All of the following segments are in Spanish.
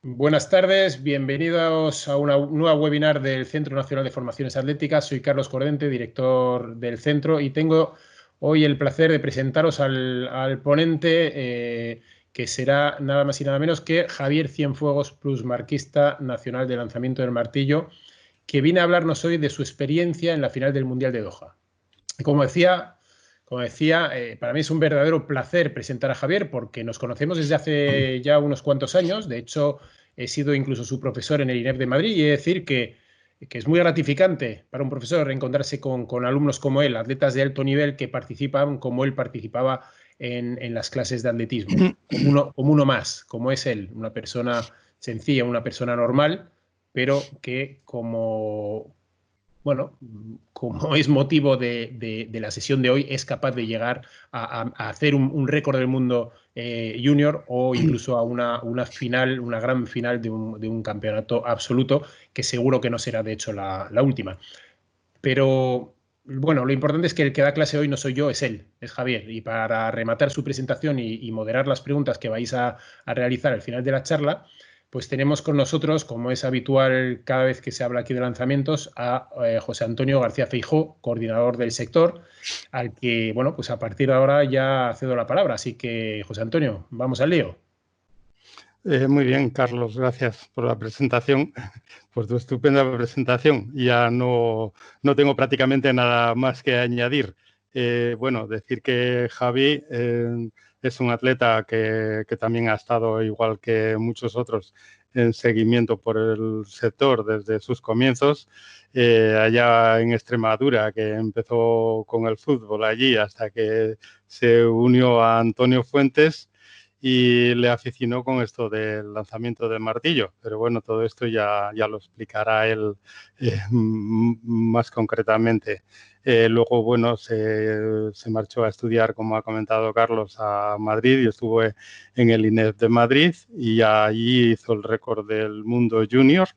Buenas tardes, bienvenidos a una nueva webinar del Centro Nacional de Formaciones Atléticas. Soy Carlos Cordente, director del centro, y tengo hoy el placer de presentaros al ponente, que será nada más y nada menos que Javier Cienfuegos, plusmarquista nacional de lanzamiento del martillo, que viene a hablarnos hoy de su experiencia en la final del Mundial de Doha. Como decía, para mí es un verdadero placer presentar a Javier porque nos conocemos desde hace ya unos cuantos años. De hecho, he sido incluso su profesor en el INEF de Madrid y he de decir que es muy gratificante para un profesor reencontrarse con alumnos como él, atletas de alto nivel que participan como él participaba en las clases de atletismo, como uno más, como es él, una persona sencilla, una persona normal, pero que como es motivo de la sesión de hoy, es capaz de llegar a hacer un récord del mundo junior o incluso a una final, una gran final de un campeonato absoluto, que seguro que no será de hecho la última. Pero bueno, lo importante es que el que da clase hoy no soy yo, es él, es Javier. Y para rematar su presentación y moderar las preguntas que vais a realizar al final de la charla, pues tenemos con nosotros, como es habitual cada vez que se habla aquí de lanzamientos, a José Antonio García Feijó, coordinador del sector, al que, bueno, pues a partir de ahora ya cedo la palabra. Así que, José Antonio, vamos al lío. Muy bien, Carlos, gracias por la presentación, por tu estupenda presentación. Ya no tengo prácticamente nada más que añadir. Bueno, decir que Javi es un atleta que también ha estado, igual que muchos otros, en seguimiento por el sector desde sus comienzos, allá en Extremadura, que empezó con el fútbol allí hasta que se unió a Antonio Fuentes y le aficionó con esto del lanzamiento del martillo. Pero bueno, todo esto ya lo explicará él más concretamente. Luego, bueno, se marchó a estudiar, como ha comentado Carlos, a Madrid y estuvo en el INEF de Madrid y allí hizo el récord del mundo junior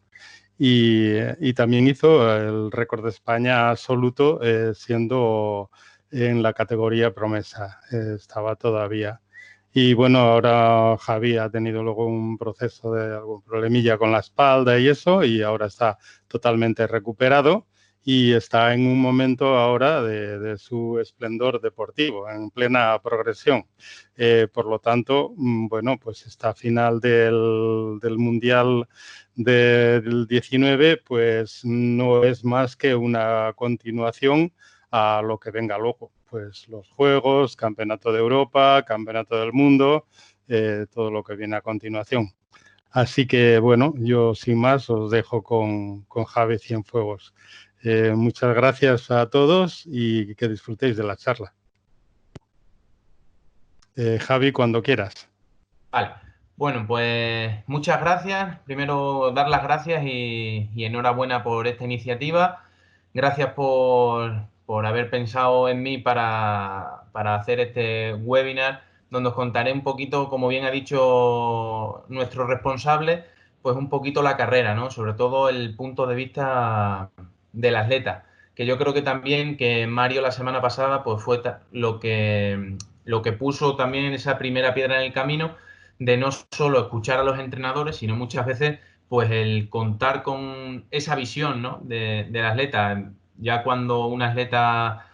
y también hizo el récord de España absoluto, siendo en la categoría promesa. Estaba todavía. Y bueno, ahora Javi ha tenido luego un proceso de algún problemilla con la espalda y eso, y ahora está totalmente recuperado y está en un momento ahora de su esplendor deportivo, en plena progresión. Por lo tanto, bueno, pues esta final del Mundial del 19, pues no es más que una continuación a lo que venga luego. Pues los Juegos, Campeonato de Europa, Campeonato del Mundo, todo lo que viene a continuación. Así que, bueno, yo sin más os dejo con Javi Cienfuegos. Muchas gracias a todos y que disfrutéis de la charla. Javi, cuando quieras. Vale. Bueno, pues muchas gracias. Primero, dar las gracias y enhorabuena por esta iniciativa. Gracias por haber pensado en mí para hacer este webinar, donde os contaré un poquito, como bien ha dicho nuestro responsable, pues un poquito la carrera, ¿no? Sobre todo el punto de vista del atleta, que yo creo que también que Mario la semana pasada pues fue lo que puso también esa primera piedra en el camino de no solo escuchar a los entrenadores, sino muchas veces pues el contar con esa visión, ¿no? del atleta. Ya cuando un atleta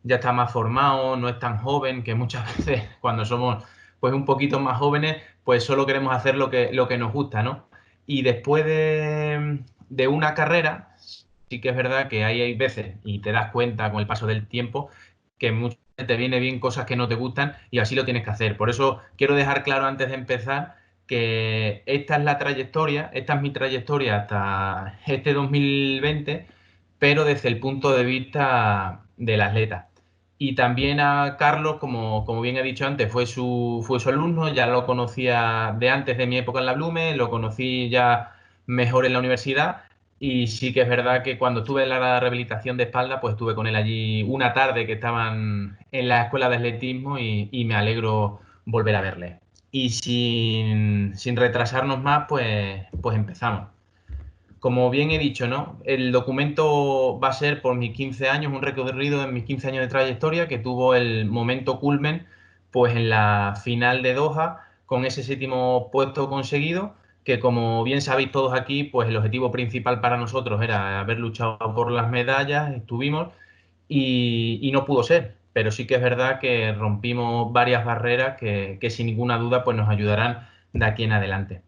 ya está más formado, no es tan joven, que muchas veces cuando somos pues un poquito más jóvenes, pues solo queremos hacer lo que nos gusta, ¿no? Y después de una carrera, sí que es verdad que hay veces, y te das cuenta con el paso del tiempo, que muchas veces te viene bien cosas que no te gustan y así lo tienes que hacer. Por eso quiero dejar claro antes de empezar que esta es la trayectoria, esta es mi trayectoria hasta este 2020, pero desde el punto de vista del atleta. Y también a Carlos, como bien he dicho antes, fue su alumno, ya lo conocía de antes de mi época en la Blume, lo conocí ya mejor en la universidad. Y sí que es verdad que cuando estuve en la rehabilitación de espalda, pues estuve con él allí una tarde que estaban en la escuela de atletismo y me alegro volver a verle. Y sin retrasarnos más, pues empezamos. Como bien he dicho, ¿no? El documento va a ser por mis 15 años, un recorrido en mis 15 años de trayectoria que tuvo el momento culmen pues en la final de Doha con ese 7º puesto conseguido, que como bien sabéis todos aquí, pues el objetivo principal para nosotros era haber luchado por las medallas, estuvimos, y no pudo ser. Pero sí que es verdad que rompimos varias barreras que sin ninguna duda pues nos ayudarán de aquí en adelante.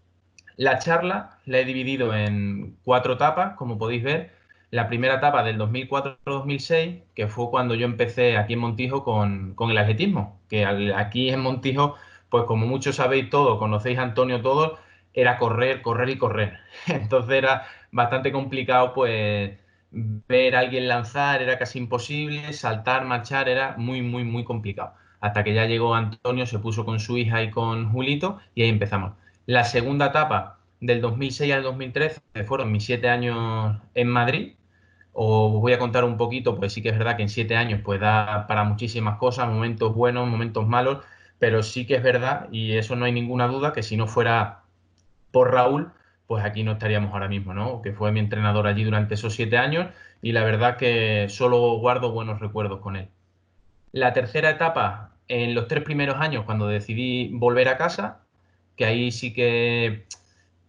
La charla la he dividido en 4 etapas, como podéis ver. La primera etapa del 2004-2006, que fue cuando yo empecé aquí en Montijo con el atletismo, que aquí en Montijo, pues como muchos sabéis todos, conocéis a Antonio todos, era correr, correr y correr. Entonces era bastante complicado, pues ver a alguien lanzar era casi imposible, saltar, marchar era muy, muy, muy complicado. Hasta que ya llegó Antonio, se puso con su hija y con Julito y ahí empezamos. La segunda etapa, del 2006 al 2013, fueron mis 7 años en Madrid. Os voy a contar un poquito, pues sí que es verdad que en 7 años pues da para muchísimas cosas, momentos buenos, momentos malos, pero sí que es verdad, y eso no hay ninguna duda, que si no fuera por Raúl, pues aquí no estaríamos ahora mismo, ¿no? Que fue mi entrenador allí durante esos 7 años y la verdad que solo guardo buenos recuerdos con él. La tercera etapa, en los 3 primeros años, cuando decidí volver a casa, que ahí sí que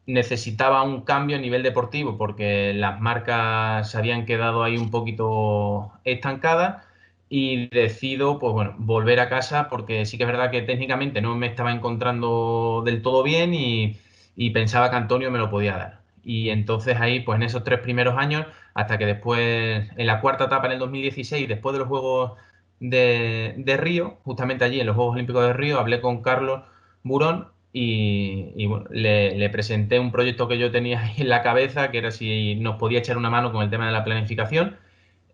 necesitaba un cambio a nivel deportivo porque las marcas se habían quedado ahí un poquito estancadas y decido, pues bueno, volver a casa porque sí que es verdad que técnicamente no me estaba encontrando del todo bien y pensaba que Antonio me lo podía dar. Y entonces ahí, pues en esos 3 primeros años, hasta que después, en la cuarta etapa, en el 2016, después de los Juegos de Río, justamente allí en los Juegos Olímpicos de Río, hablé con Carlos Burón y bueno, le presenté un proyecto que yo tenía ahí en la cabeza, que era si nos podía echar una mano con el tema de la planificación.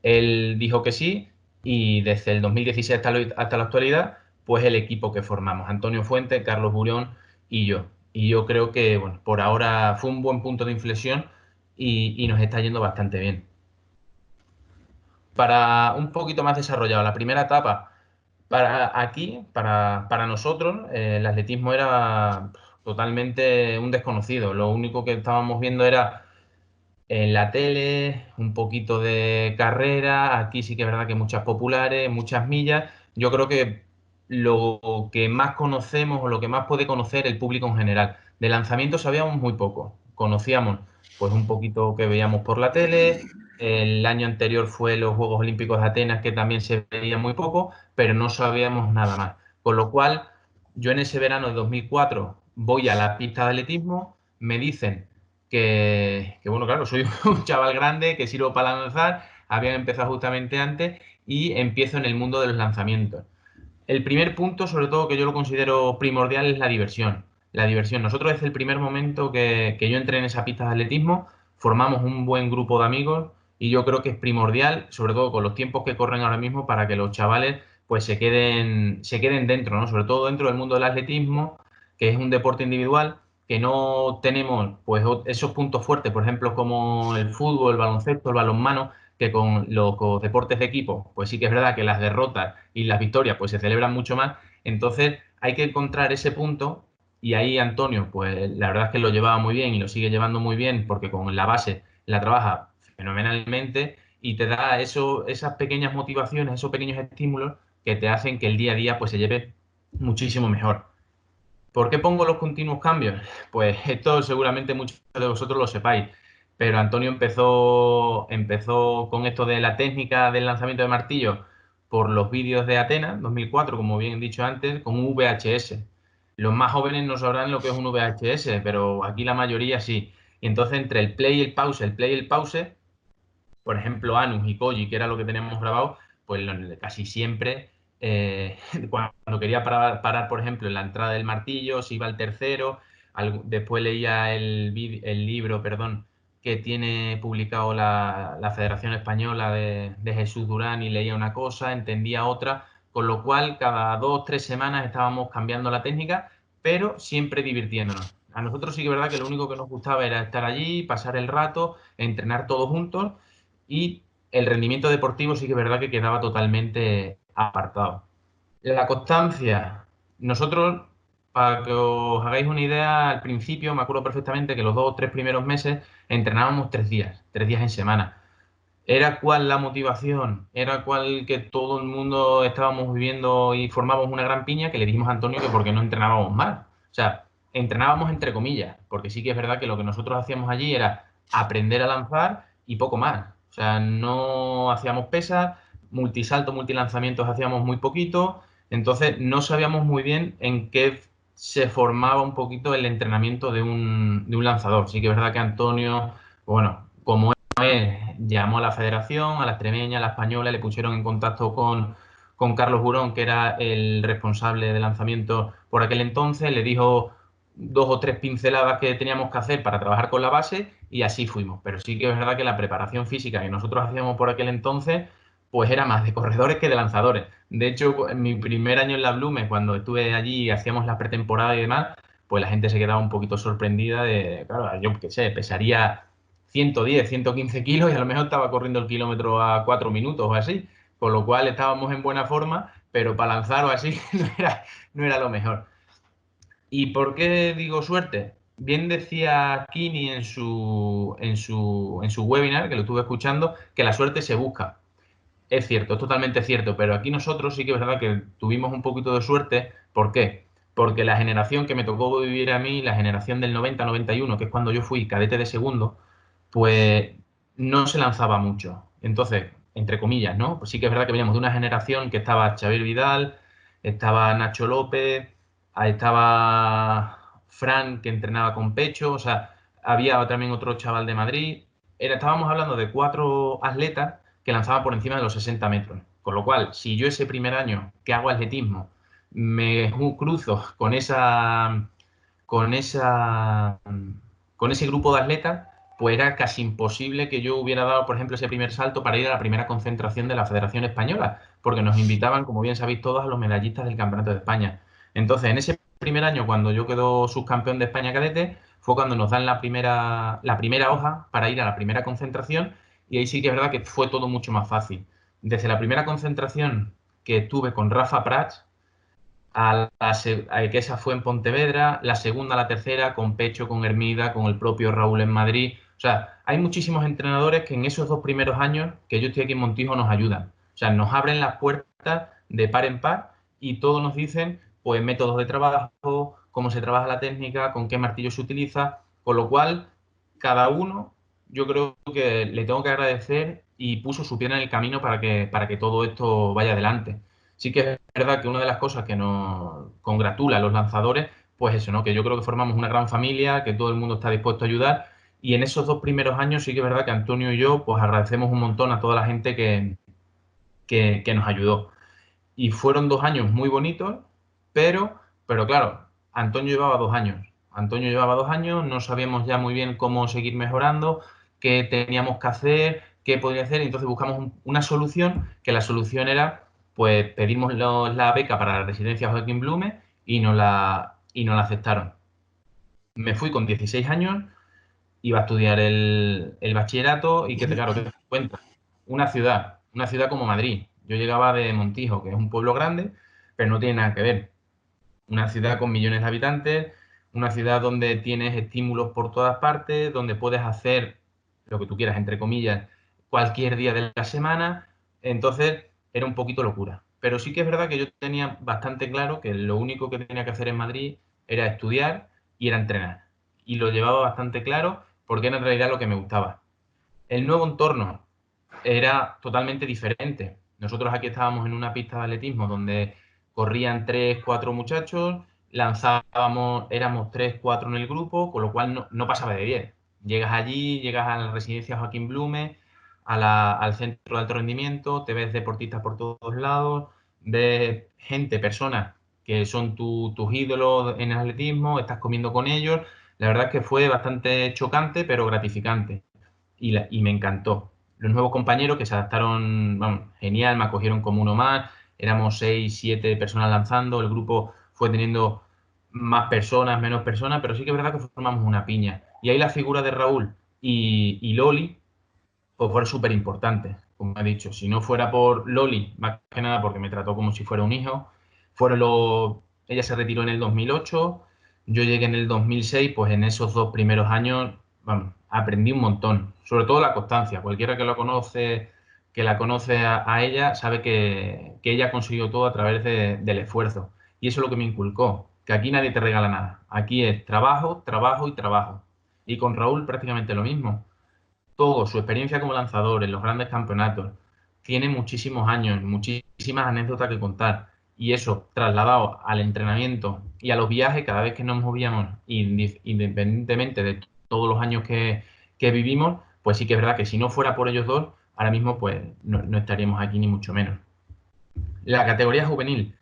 Él dijo que sí y desde el 2016 hasta la actualidad, pues el equipo que formamos, Antonio Fuente, Carlos Burón y yo. Y yo creo que, bueno, por ahora fue un buen punto de inflexión y nos está yendo bastante bien. Para un poquito más desarrollado, la primera etapa, para nosotros, el atletismo era totalmente un desconocido. Lo único que estábamos viendo era en la tele, un poquito de carrera. Aquí sí que es verdad que muchas populares, muchas millas. Yo creo que lo que más conocemos o lo que más puede conocer el público en general. De lanzamiento sabíamos muy poco. Conocíamos pues un poquito que veíamos por la tele. El año anterior fue los Juegos Olímpicos de Atenas, que también se veía muy poco, pero no sabíamos nada más. Con lo cual, yo en ese verano de 2004 voy a la pista de atletismo, me dicen bueno, claro, soy un chaval grande que sirvo para lanzar, había empezado justamente antes y empiezo en el mundo de los lanzamientos. El primer punto, sobre todo, que yo lo considero primordial es la diversión. La diversión. Nosotros desde el primer momento que yo entré en esa pista de atletismo, formamos un buen grupo de amigos y yo creo que es primordial, sobre todo con los tiempos que corren ahora mismo, para que los chavales pues se queden dentro, ¿no? Sobre todo dentro del mundo del atletismo, que es un deporte individual, que no tenemos pues esos puntos fuertes, por ejemplo, como el fútbol, el baloncesto, el balonmano, que con los deportes de equipo, pues sí que es verdad que las derrotas y las victorias pues se celebran mucho más. Entonces hay que encontrar ese punto y ahí Antonio, pues la verdad es que lo llevaba muy bien y lo sigue llevando muy bien porque con la base la trabaja fenomenalmente y te da esas pequeñas motivaciones, esos pequeños estímulos que te hacen que el día a día pues se lleve muchísimo mejor. ¿Por qué pongo los continuos cambios? Pues esto seguramente muchos de vosotros lo sepáis, pero Antonio empezó con esto de la técnica del lanzamiento de martillo por los vídeos de Atenas 2004, como bien he dicho antes, con un VHS. Los más jóvenes no sabrán lo que es un VHS, pero aquí la mayoría sí. Y entonces entre el play y el pause, por ejemplo, Anus y Koji, que era lo que teníamos grabado, pues casi siempre, cuando quería parar, por ejemplo, en la entrada del martillo, se iba al tercero, después leía el libro, perdón, que tiene publicado la Federación Española de Jesús Durán y leía una cosa, entendía otra, con lo cual cada 2 o 3 semanas estábamos cambiando la técnica, pero siempre divirtiéndonos. A nosotros sí que es verdad que lo único que nos gustaba era estar allí, pasar el rato, entrenar todos juntos y el rendimiento deportivo sí que es verdad que quedaba totalmente apartado. La constancia. Nosotros, para que os hagáis una idea, al principio me acuerdo perfectamente que los 2 o 3 primeros meses entrenábamos 3 días en semana. Era cual la motivación, era cual que todo el mundo estábamos viviendo y formábamos una gran piña que le dijimos a Antonio que por qué no entrenábamos más. O sea, entrenábamos entre comillas, porque sí que es verdad que lo que nosotros hacíamos allí era aprender a lanzar y poco más. O sea, no hacíamos pesas, multisalto, multilanzamientos hacíamos muy poquito, entonces no sabíamos muy bien en qué se formaba un poquito el entrenamiento de un lanzador. Sí que es verdad que Antonio, bueno, como él llamó a la federación, a la extremeña, a la española, le pusieron en contacto con Carlos Burón, que era el responsable de lanzamiento por aquel entonces, le dijo 2 o 3 pinceladas que teníamos que hacer para trabajar con la base y así fuimos. Pero sí que es verdad que la preparación física que nosotros hacíamos por aquel entonces, pues era más de corredores que de lanzadores. De hecho, en mi primer año en la Blume, cuando estuve allí y hacíamos la pretemporada y demás, pues la gente se quedaba un poquito sorprendida de, claro, yo qué sé, pesaría 110, 115 kilos y a lo mejor estaba corriendo el kilómetro a 4 minutos o así, con lo cual estábamos en buena forma, pero para lanzar o así no era lo mejor. ¿Y por qué digo suerte? Bien decía Kini en su webinar, que lo estuve escuchando, que la suerte se busca. Es cierto, es totalmente cierto, pero aquí nosotros sí que es verdad que tuvimos un poquito de suerte. ¿Por qué? Porque la generación que me tocó vivir a mí, la generación del 90-91, que es cuando yo fui cadete de segundo, pues no se lanzaba mucho. Entonces, entre comillas, ¿no? Pues sí que es verdad que veníamos de una generación que estaba Xavier Vidal, estaba Nacho López, estaba Fran, que entrenaba con pecho, o sea, había también otro chaval de Madrid. Estábamos hablando de 4 atletas que lanzaban por encima de los 60 metros. Con lo cual, si yo ese primer año que hago atletismo me cruzo con esa, con ese grupo de atletas, pues era casi imposible que yo hubiera dado, por ejemplo, ese primer salto para ir a la primera concentración de la Federación Española, porque nos invitaban, como bien sabéis todos, a los medallistas del Campeonato de España. Entonces, en ese primer año, cuando yo quedo subcampeón de España cadete, fue cuando nos dan la primera hoja para ir a la primera concentración, y ahí sí que es verdad que fue todo mucho más fácil. Desde la primera concentración que tuve con Rafa Prats, que esa fue en Pontevedra, la segunda, la tercera, con Pecho, con Hermida, con el propio Raúl en Madrid. O sea, hay muchísimos entrenadores que en esos 2 primeros años que yo estoy aquí en Montijo nos ayudan. O sea, nos abren las puertas de par en par y todos nos dicen, pues, métodos de trabajo, cómo se trabaja la técnica, con qué martillo se utiliza, con lo cual, cada uno, yo creo que le tengo que agradecer y puso su pie en el camino para que todo esto vaya adelante. Sí que es verdad que una de las cosas que nos congratula a los lanzadores, pues eso, ¿no? Que yo creo que formamos una gran familia, que todo el mundo está dispuesto a ayudar. Y en esos 2 primeros años sí que es verdad que Antonio y yo, pues agradecemos un montón a toda la gente que nos ayudó. Y fueron 2 años muy bonitos, pero claro, Antonio llevaba 2 años. Antonio llevaba 2 años, no sabíamos ya muy bien cómo seguir mejorando, qué teníamos que hacer, qué podría hacer, y entonces buscamos una solución, que la solución era, pues pedimos la beca para la residencia Joaquín Blume y nos la aceptaron. Me fui con 16 años, iba a estudiar el bachillerato y que claro, te cuenta, una ciudad como Madrid. Yo llegaba de Montijo, que es un pueblo grande, pero no tiene nada que ver. Una ciudad con millones de habitantes, una ciudad donde tienes estímulos por todas partes, donde puedes hacer lo que tú quieras, entre comillas, cualquier día de la semana. Entonces, era un poquito locura. Pero sí que es verdad que yo tenía bastante claro que lo único que tenía que hacer en Madrid era estudiar y era entrenar. Y lo llevaba bastante claro porque era en realidad lo que me gustaba. El nuevo entorno era totalmente diferente. Nosotros aquí estábamos en una pista de atletismo donde corrían 3, 4 muchachos, lanzábamos, éramos 3, 4 en el grupo, con lo cual no pasaba de 10. Llegas allí, llegas a la residencia Joaquín Blume, al centro de alto rendimiento, te ves deportistas por todos lados, ves gente, personas que son tus ídolos en el atletismo, estás comiendo con ellos. La verdad es que fue bastante chocante, pero gratificante. Y me encantó. Los nuevos compañeros que se adaptaron, vamos, genial, me acogieron como uno más. Éramos 6, 7 personas lanzando. El grupo fue teniendo más personas, menos personas, pero sí que es verdad que formamos una piña. Y ahí la figura de Raúl y Loli, pues fueron súper importantes, como he dicho. Si no fuera por Loli, más que nada porque me trató como si fuera un hijo, ella se retiró en el 2008, yo llegué en el 2006, pues en esos 2 primeros años, vamos, aprendí un montón, sobre todo la constancia. Cualquiera que la conoce a ella, sabe que ella consiguió todo a través del esfuerzo. Y eso es lo que me inculcó. que aquí nadie te regala nada. Aquí es trabajo, trabajo y trabajo. Y con Raúl prácticamente lo mismo. Todo, su experiencia como lanzador en los grandes campeonatos, tiene muchísimos años, muchísimas anécdotas que contar. Y eso, trasladado al entrenamiento y a los viajes, cada vez que nos movíamos, independientemente de todos los años que vivimos, pues sí que es verdad que si no fuera por ellos dos, ahora mismo pues no estaríamos aquí ni mucho menos. La categoría juvenil.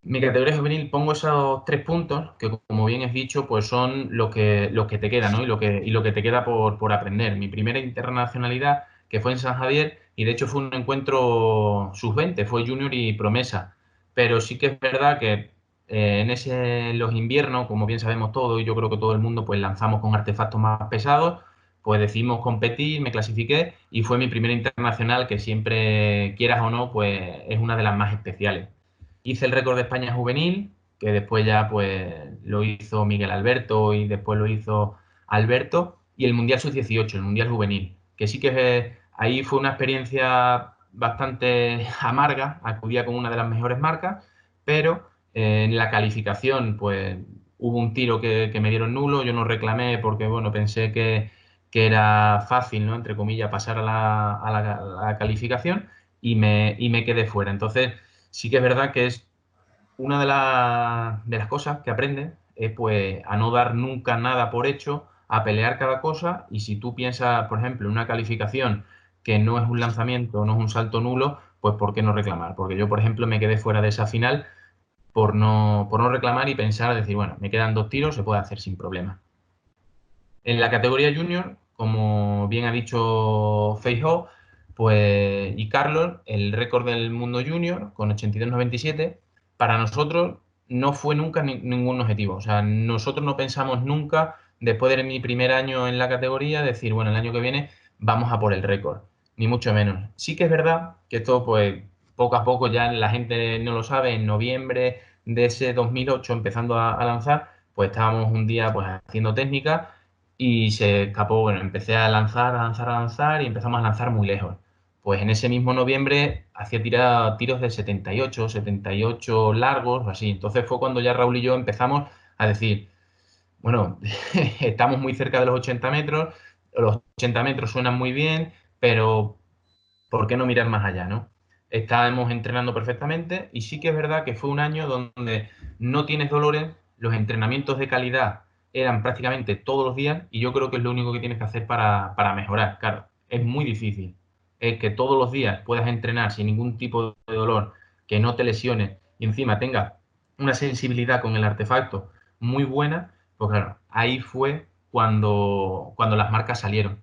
Mi categoría juvenil pongo esos 3 puntos que, como bien has dicho, pues son lo que te queda, ¿no? Y lo que te queda por aprender. Mi primera internacionalidad, que fue en San Javier, y de hecho fue un encuentro sub-20, fue junior y promesa. Pero sí que es verdad que en los inviernos, como bien sabemos todos, y yo creo que todo el mundo, pues lanzamos con artefactos más pesados, pues decidimos competir, me clasifiqué y fue mi primera internacional, que siempre, quieras o no, pues es una de las más especiales. Hice el récord de España juvenil, que después ya pues lo hizo Miguel Alberto y después lo hizo Alberto, y el Mundial Sub-18, el Mundial Juvenil, que sí que ahí fue una experiencia bastante amarga, acudía con una de las mejores marcas, pero en la calificación pues hubo un tiro que me dieron nulo, yo no reclamé porque bueno, pensé que era fácil, ¿no? Entre comillas, pasar a la calificación y me quedé fuera. Entonces, sí que es verdad que es una de las cosas que aprendes es pues a no dar nunca nada por hecho, a pelear cada cosa y si tú piensas, por ejemplo, en una calificación que no es un lanzamiento, no es un salto nulo, pues ¿por qué no reclamar? Porque yo, por ejemplo, me quedé fuera de esa final por no reclamar y pensar, decir, bueno, me quedan 2 tiros, se puede hacer sin problema. En la categoría junior, como bien ha dicho Feijóo, pues, y Carlos, el récord del mundo junior con 82,97, para nosotros no fue nunca ningún objetivo. O sea, nosotros no pensamos nunca, después de mi primer año en la categoría, decir, bueno, el año que viene vamos a por el récord, ni mucho menos. Sí que es verdad que esto, pues, poco a poco ya la gente no lo sabe, en noviembre de ese 2008, empezando a lanzar, pues estábamos un día pues haciendo técnica y se escapó, bueno, empecé a lanzar, a lanzar, a lanzar y empezamos a lanzar muy lejos. Pues en ese mismo noviembre hacía tiros de 78 largos o así. Entonces fue cuando ya Raúl y yo empezamos a decir, bueno, estamos muy cerca de los 80 metros suenan muy bien, pero ¿por qué no mirar más allá, no? Estábamos entrenando perfectamente y sí que es verdad que fue un año donde no tienes dolores, los entrenamientos de calidad eran prácticamente todos los días y yo creo que es lo único que tienes que hacer para mejorar. Claro, es muy difícil. Es que todos los días puedas entrenar sin ningún tipo de dolor, que no te lesiones y encima tengas una sensibilidad con el artefacto muy buena, pues claro, ahí fue cuando las marcas salieron.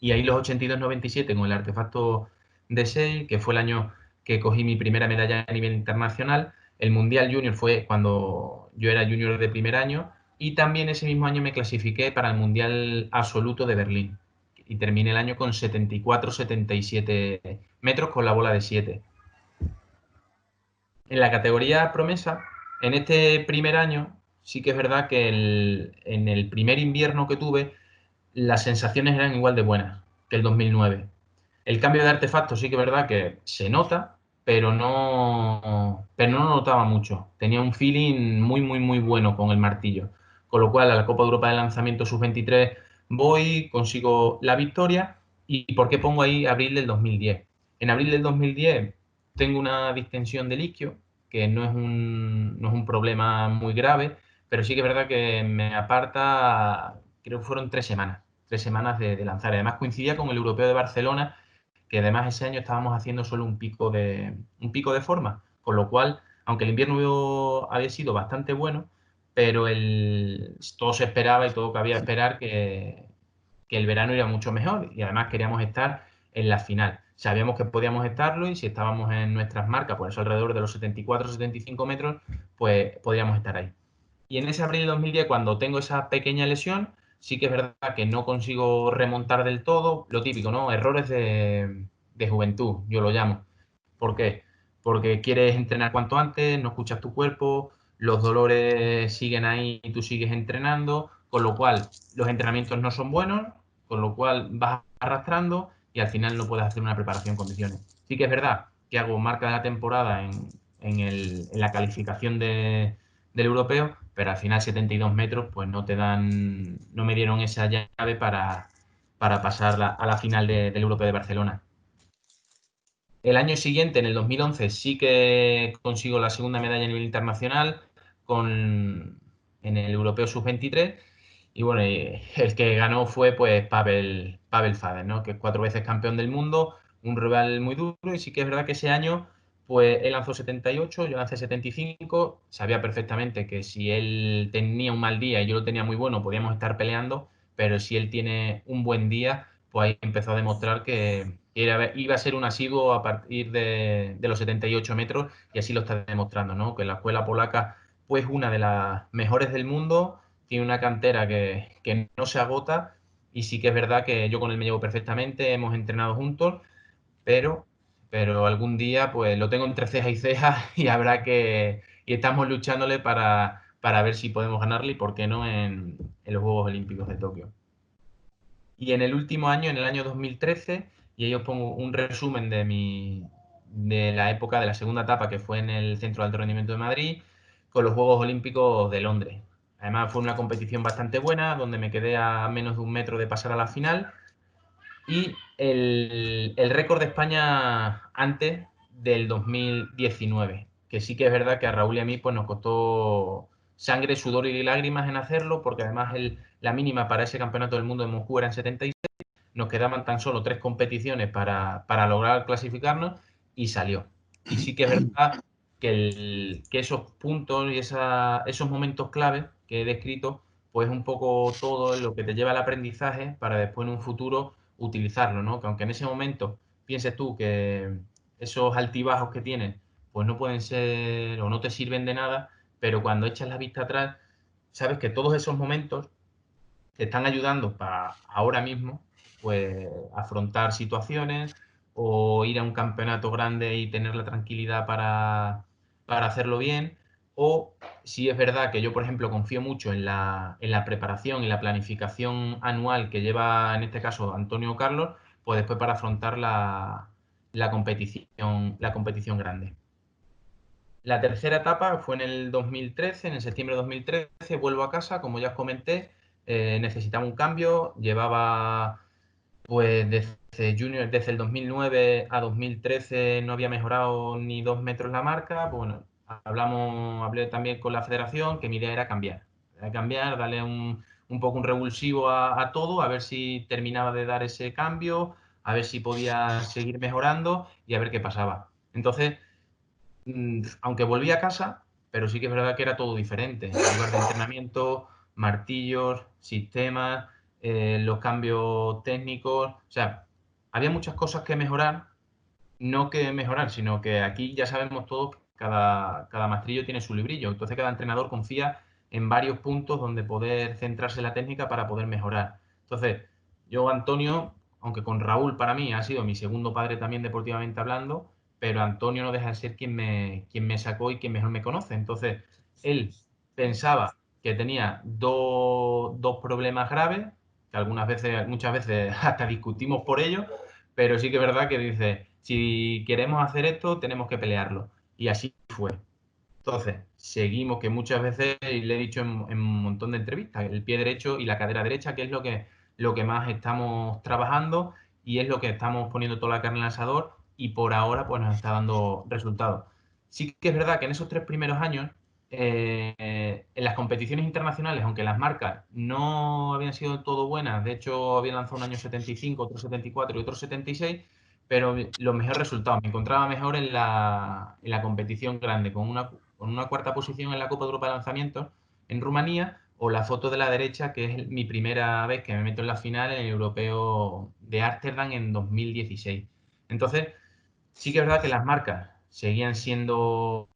Y ahí los 82,97 con el artefacto de 6, que fue el año que cogí mi primera medalla a nivel internacional. El Mundial Junior fue cuando yo era junior de primer año y también ese mismo año me clasifiqué para el Mundial Absoluto de Berlín y terminé el año con 74-77 metros con la bola de 7. En la categoría promesa, en este primer año, sí que es verdad que en el primer invierno que tuve, las sensaciones eran igual de buenas que el 2009. El cambio de artefacto sí que es verdad que se nota, pero no notaba mucho. Tenía un feeling muy, muy, muy bueno con el martillo. Con lo cual, a la Copa de Europa de Lanzamiento Sub-23 voy, consigo la victoria. ¿Y por qué pongo ahí abril del 2010? En abril del 2010 tengo una distensión del isquio, que no es un problema muy grave, pero sí que es verdad que me aparta, creo que fueron 3 semanas de lanzar. Además coincidía con el Europeo de Barcelona, que además ese año estábamos haciendo solo un pico de forma, con lo cual, aunque el invierno había sido bastante bueno, pero todo se esperaba y todo cabía esperar que el verano iba mucho mejor y además queríamos estar en la final. Sabíamos que podíamos estarlo y si estábamos en nuestras marcas, por eso alrededor de los 74-75 metros, pues podíamos estar ahí. Y en ese abril de 2010, cuando tengo esa pequeña lesión, sí que es verdad que no consigo remontar del todo, lo típico, ¿no? Errores de juventud, yo lo llamo. ¿Por qué? Porque quieres entrenar cuanto antes, no escuchas tu cuerpo, los dolores siguen ahí y tú sigues entrenando, con lo cual los entrenamientos no son buenos, con lo cual vas arrastrando y al final no puedes hacer una preparación en condiciones. Sí que es verdad que hago marca de la temporada en la calificación del europeo, pero al final 72 metros pues no me dieron esa llave para pasar a la final del europeo de Barcelona. El año siguiente, en el 2011, sí que consigo la segunda medalla a nivel internacional en el Europeo Sub-23. Y bueno, el que ganó fue pues Pavel Fader, ¿no? Que es 4 veces campeón del mundo, un rival muy duro. Y sí que es verdad que ese año pues él lanzó 78, yo lancé 75. Sabía perfectamente que si él tenía un mal día y yo lo tenía muy bueno, podíamos estar peleando, pero si él tiene un buen día, pues ahí empezó a demostrar que iba a ser un asiduo a partir de los 78 metros, y así lo está demostrando, ¿no? Que la escuela polaca pues una de las mejores del mundo, tiene una cantera que no se agota, y sí que es verdad que yo con él me llevo perfectamente, hemos entrenado juntos, pero, pero algún día pues lo tengo entre ceja y ceja y estamos luchándole para ver si podemos ganarle y por qué no en los Juegos Olímpicos de Tokio. Y en el último año, en el año 2013, y ahí os pongo un resumen de la época de la segunda etapa, que fue en el Centro de Alto Rendimiento de Madrid, con los Juegos Olímpicos de Londres. Además fue una competición bastante buena, donde me quedé a menos de un metro de pasar a la final, y el récord de España antes del 2019, que sí que es verdad que a Raúl y a mí pues nos costó sangre, sudor y lágrimas en hacerlo, porque además la mínima para ese campeonato del mundo de Moscú era en 76, nos quedaban tan solo 3 competiciones para lograr clasificarnos, y salió. Y sí que es verdad que esos puntos y esos momentos clave que he descrito, pues un poco todo lo que te lleva al aprendizaje para después en un futuro utilizarlo, ¿no? Que aunque en ese momento pienses tú que esos altibajos que tienes, pues no pueden ser o no te sirven de nada, pero cuando echas la vista atrás, sabes que todos esos momentos te están ayudando para ahora mismo, pues afrontar situaciones o ir a un campeonato grande y tener la tranquilidad para hacerlo bien. O si es verdad que yo, por ejemplo, confío mucho en la preparación y la planificación anual que lleva, en este caso, Antonio Carlos, pues después para afrontar la competición grande. La tercera etapa fue en el 2013, en el septiembre de 2013, vuelvo a casa, como ya os comenté, necesitaba un cambio, llevaba pues desde el 2009 a 2013 no había mejorado ni 2 metros la marca. Bueno, hablé también con la federación, que mi idea era cambiar, darle un poco un revulsivo a todo, a ver si terminaba de dar ese cambio, a ver si podía seguir mejorando y a ver qué pasaba. Entonces, aunque volví a casa, pero sí que es verdad que era todo diferente. El lugar de entrenamiento, martillos, sistemas, los cambios técnicos. O sea, había muchas cosas que mejorar, no que mejorar, sino que aquí ya sabemos todos que cada maestrillo tiene su librillo. Entonces cada entrenador confía en varios puntos donde poder centrarse en la técnica para poder mejorar. Entonces, yo, Antonio, aunque con Raúl para mí ha sido mi segundo padre también deportivamente hablando, pero Antonio no deja de ser quien me sacó y quien mejor me conoce. Entonces, él pensaba que tenía dos problemas graves, que muchas veces hasta discutimos por ello, pero sí que es verdad que dice, si queremos hacer esto, tenemos que pelearlo. Y así fue. Entonces, seguimos, que muchas veces, y le he dicho en un montón de entrevistas, el pie derecho y la cadera derecha, que es lo que más estamos trabajando y es lo que estamos poniendo toda la carne en el asador, y por ahora pues nos está dando resultados. Sí que es verdad que en esos 3 primeros años, en las competiciones internacionales, aunque las marcas no habían sido del todo buenas, de hecho había lanzado un año 75, otro 74 y otro 76, pero los mejores resultados. Me encontraba mejor en la competición grande, con una cuarta posición en la Copa de Europa de Lanzamientos en Rumanía, o la foto de la derecha, que es mi primera vez que me meto en la final en el Europeo de Ámsterdam en 2016. Entonces, sí que es verdad que las marcas seguían siendo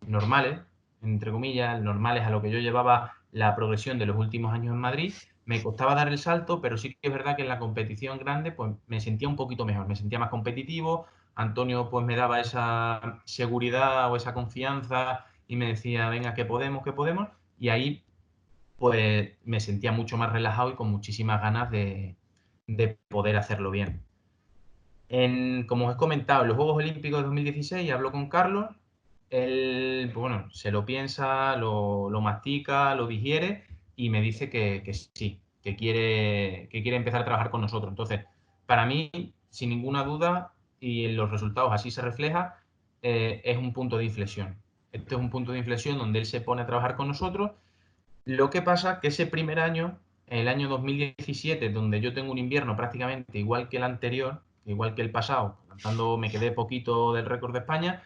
normales, entre comillas, normales a lo que yo llevaba la progresión de los últimos años en Madrid. Me costaba dar el salto, pero sí que es verdad que en la competición grande pues me sentía un poquito mejor, me sentía más competitivo. Antonio pues me daba esa seguridad o esa confianza y me decía, venga, que podemos, que podemos. Y ahí pues me sentía mucho más relajado y con muchísimas ganas de poder hacerlo bien. Como os he comentado, en los Juegos Olímpicos de 2016 hablo con Carlos, él, bueno, se lo piensa, lo mastica, lo digiere y me dice que sí, que quiere empezar a trabajar con nosotros. Entonces, para mí, sin ninguna duda, y en los resultados así se refleja, es un punto de inflexión. Este es un punto de inflexión donde él se pone a trabajar con nosotros. Lo que pasa que ese primer año, el año 2017, donde yo tengo un invierno prácticamente igual que el anterior, igual que el pasado, lanzando me quedé poquito del récord de España,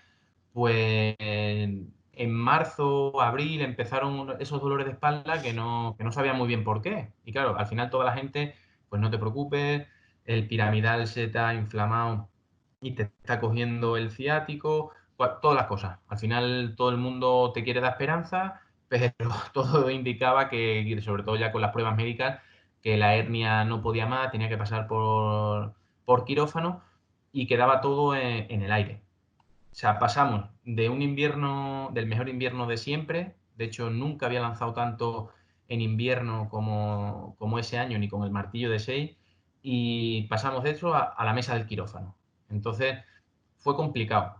pues en marzo, abril empezaron esos dolores de espalda que no sabía muy bien por qué. Y claro, al final toda la gente, pues no te preocupes, el piramidal se te ha inflamado y te está cogiendo el ciático, todas las cosas. Al final todo el mundo te quiere dar esperanza, pero todo indicaba que, sobre todo ya con las pruebas médicas, que la hernia no podía más, tenía que pasar por quirófano y quedaba todo en el aire. O sea, pasamos de un invierno, del mejor invierno de siempre, de hecho nunca había lanzado tanto en invierno como ese año, ni con el martillo de 6, y pasamos de eso a la mesa del quirófano. Entonces fue complicado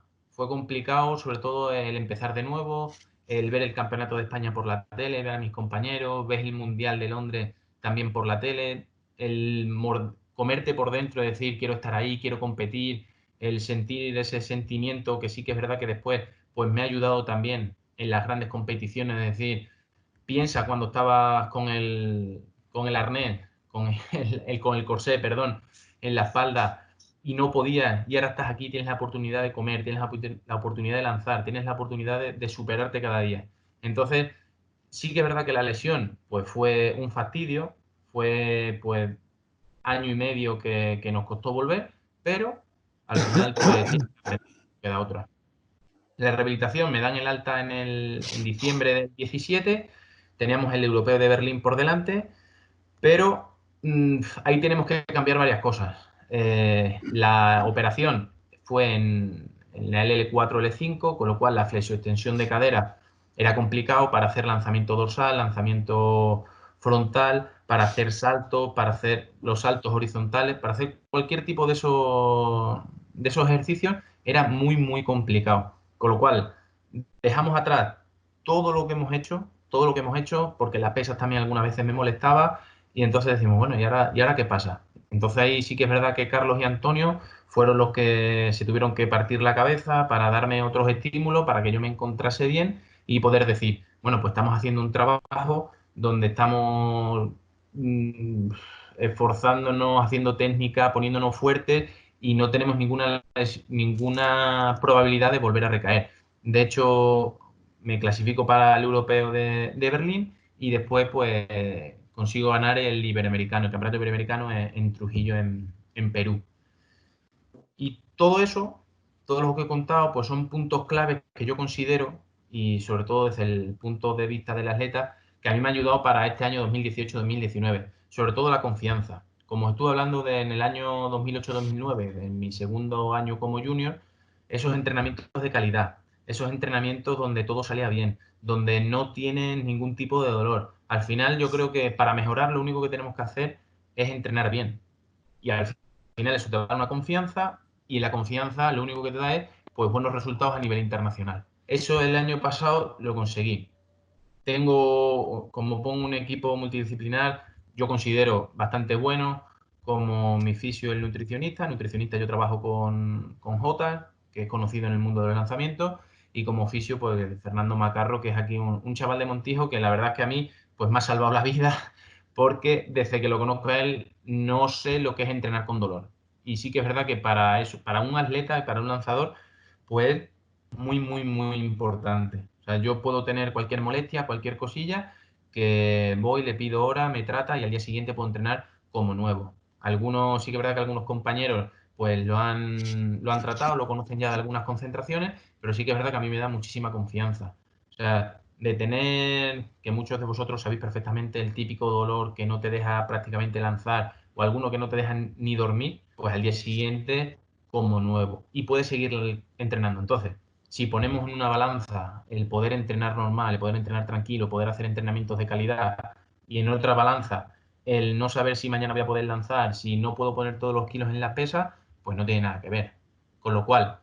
sobre todo el empezar de nuevo, el ver el Campeonato de España por la tele, ver a mis compañeros, ver el Mundial de Londres también por la tele, el comerte por dentro, decir quiero estar ahí, quiero competir, el sentir ese sentimiento que sí que es verdad que después pues me ha ayudado también en las grandes competiciones, es decir, piensa cuando estabas con el arnés, con el corsé, perdón, en la espalda y no podías, y ahora estás aquí, tienes la oportunidad de comer, tienes la oportunidad de lanzar, tienes la oportunidad de superarte cada día. Entonces, sí que es verdad que la lesión pues fue un fastidio, fue pues año y medio que nos costó volver, pero al final pues queda otra. La rehabilitación me dan el alta en diciembre del 17, teníamos el europeo de Berlín por delante, pero ahí tenemos que cambiar varias cosas. La operación fue en la LL4, L5, con lo cual la flexioextensión de cadera era complicado para hacer lanzamiento dorsal, lanzamiento frontal, para hacer saltos, para hacer los saltos horizontales, para hacer cualquier tipo de esos ejercicios, era muy, muy complicado. Con lo cual, dejamos atrás todo lo que hemos hecho, porque las pesas también algunas veces me molestaba, y entonces decimos, bueno, ¿y ahora qué pasa? Entonces ahí sí que es verdad que Carlos y Antonio fueron los que se tuvieron que partir la cabeza para darme otros estímulos, para que yo me encontrase bien y poder decir, bueno, pues estamos haciendo un trabajo donde estamos esforzándonos, haciendo técnica, poniéndonos fuertes y no tenemos ninguna probabilidad de volver a recaer. De hecho, me clasifico para el europeo de Berlín y después pues consigo ganar el Iberoamericano, el Campeonato Iberoamericano en Trujillo, en Perú. Y todo eso, todo lo que he contado, pues son puntos claves que yo considero, y sobre todo desde el punto de vista del atleta, que a mí me ha ayudado para este año 2018-2019. Sobre todo la confianza. Como estuve hablando en el año 2008-2009, en mi segundo año como junior, esos entrenamientos de calidad, esos entrenamientos donde todo salía bien, donde no tienes ningún tipo de dolor. Al final yo creo que para mejorar lo único que tenemos que hacer es entrenar bien. Y al final eso te da una confianza y la confianza lo único que te da es pues buenos resultados a nivel internacional. Eso el año pasado lo conseguí. Tengo, como pongo un equipo multidisciplinar, yo considero bastante bueno, como mi fisio el nutricionista. Nutricionista yo trabajo con Jota, que es conocido en el mundo del lanzamiento, y como fisio pues Fernando Macarro, que es aquí un chaval de Montijo que la verdad es que a mí pues me ha salvado la vida porque desde que lo conozco a él no sé lo que es entrenar con dolor. Y sí que es verdad que para eso, para un atleta y para un lanzador, pues muy, muy, muy importante. O sea, yo puedo tener cualquier molestia, cualquier cosilla, que voy, le pido hora, me trata y al día siguiente puedo entrenar como nuevo. Algunos, sí que es verdad que algunos compañeros pues lo han tratado, lo conocen ya de algunas concentraciones, pero sí que es verdad que a mí me da muchísima confianza. O sea, de tener, que muchos de vosotros sabéis perfectamente el típico dolor que no te deja prácticamente lanzar o alguno que no te deja ni dormir, pues al día siguiente como nuevo y puedes seguir entrenando. Entonces, si ponemos en una balanza el poder entrenar normal, el poder entrenar tranquilo, poder hacer entrenamientos de calidad y en otra balanza el no saber si mañana voy a poder lanzar, si no puedo poner todos los kilos en la pesa, pues no tiene nada que ver. Con lo cual,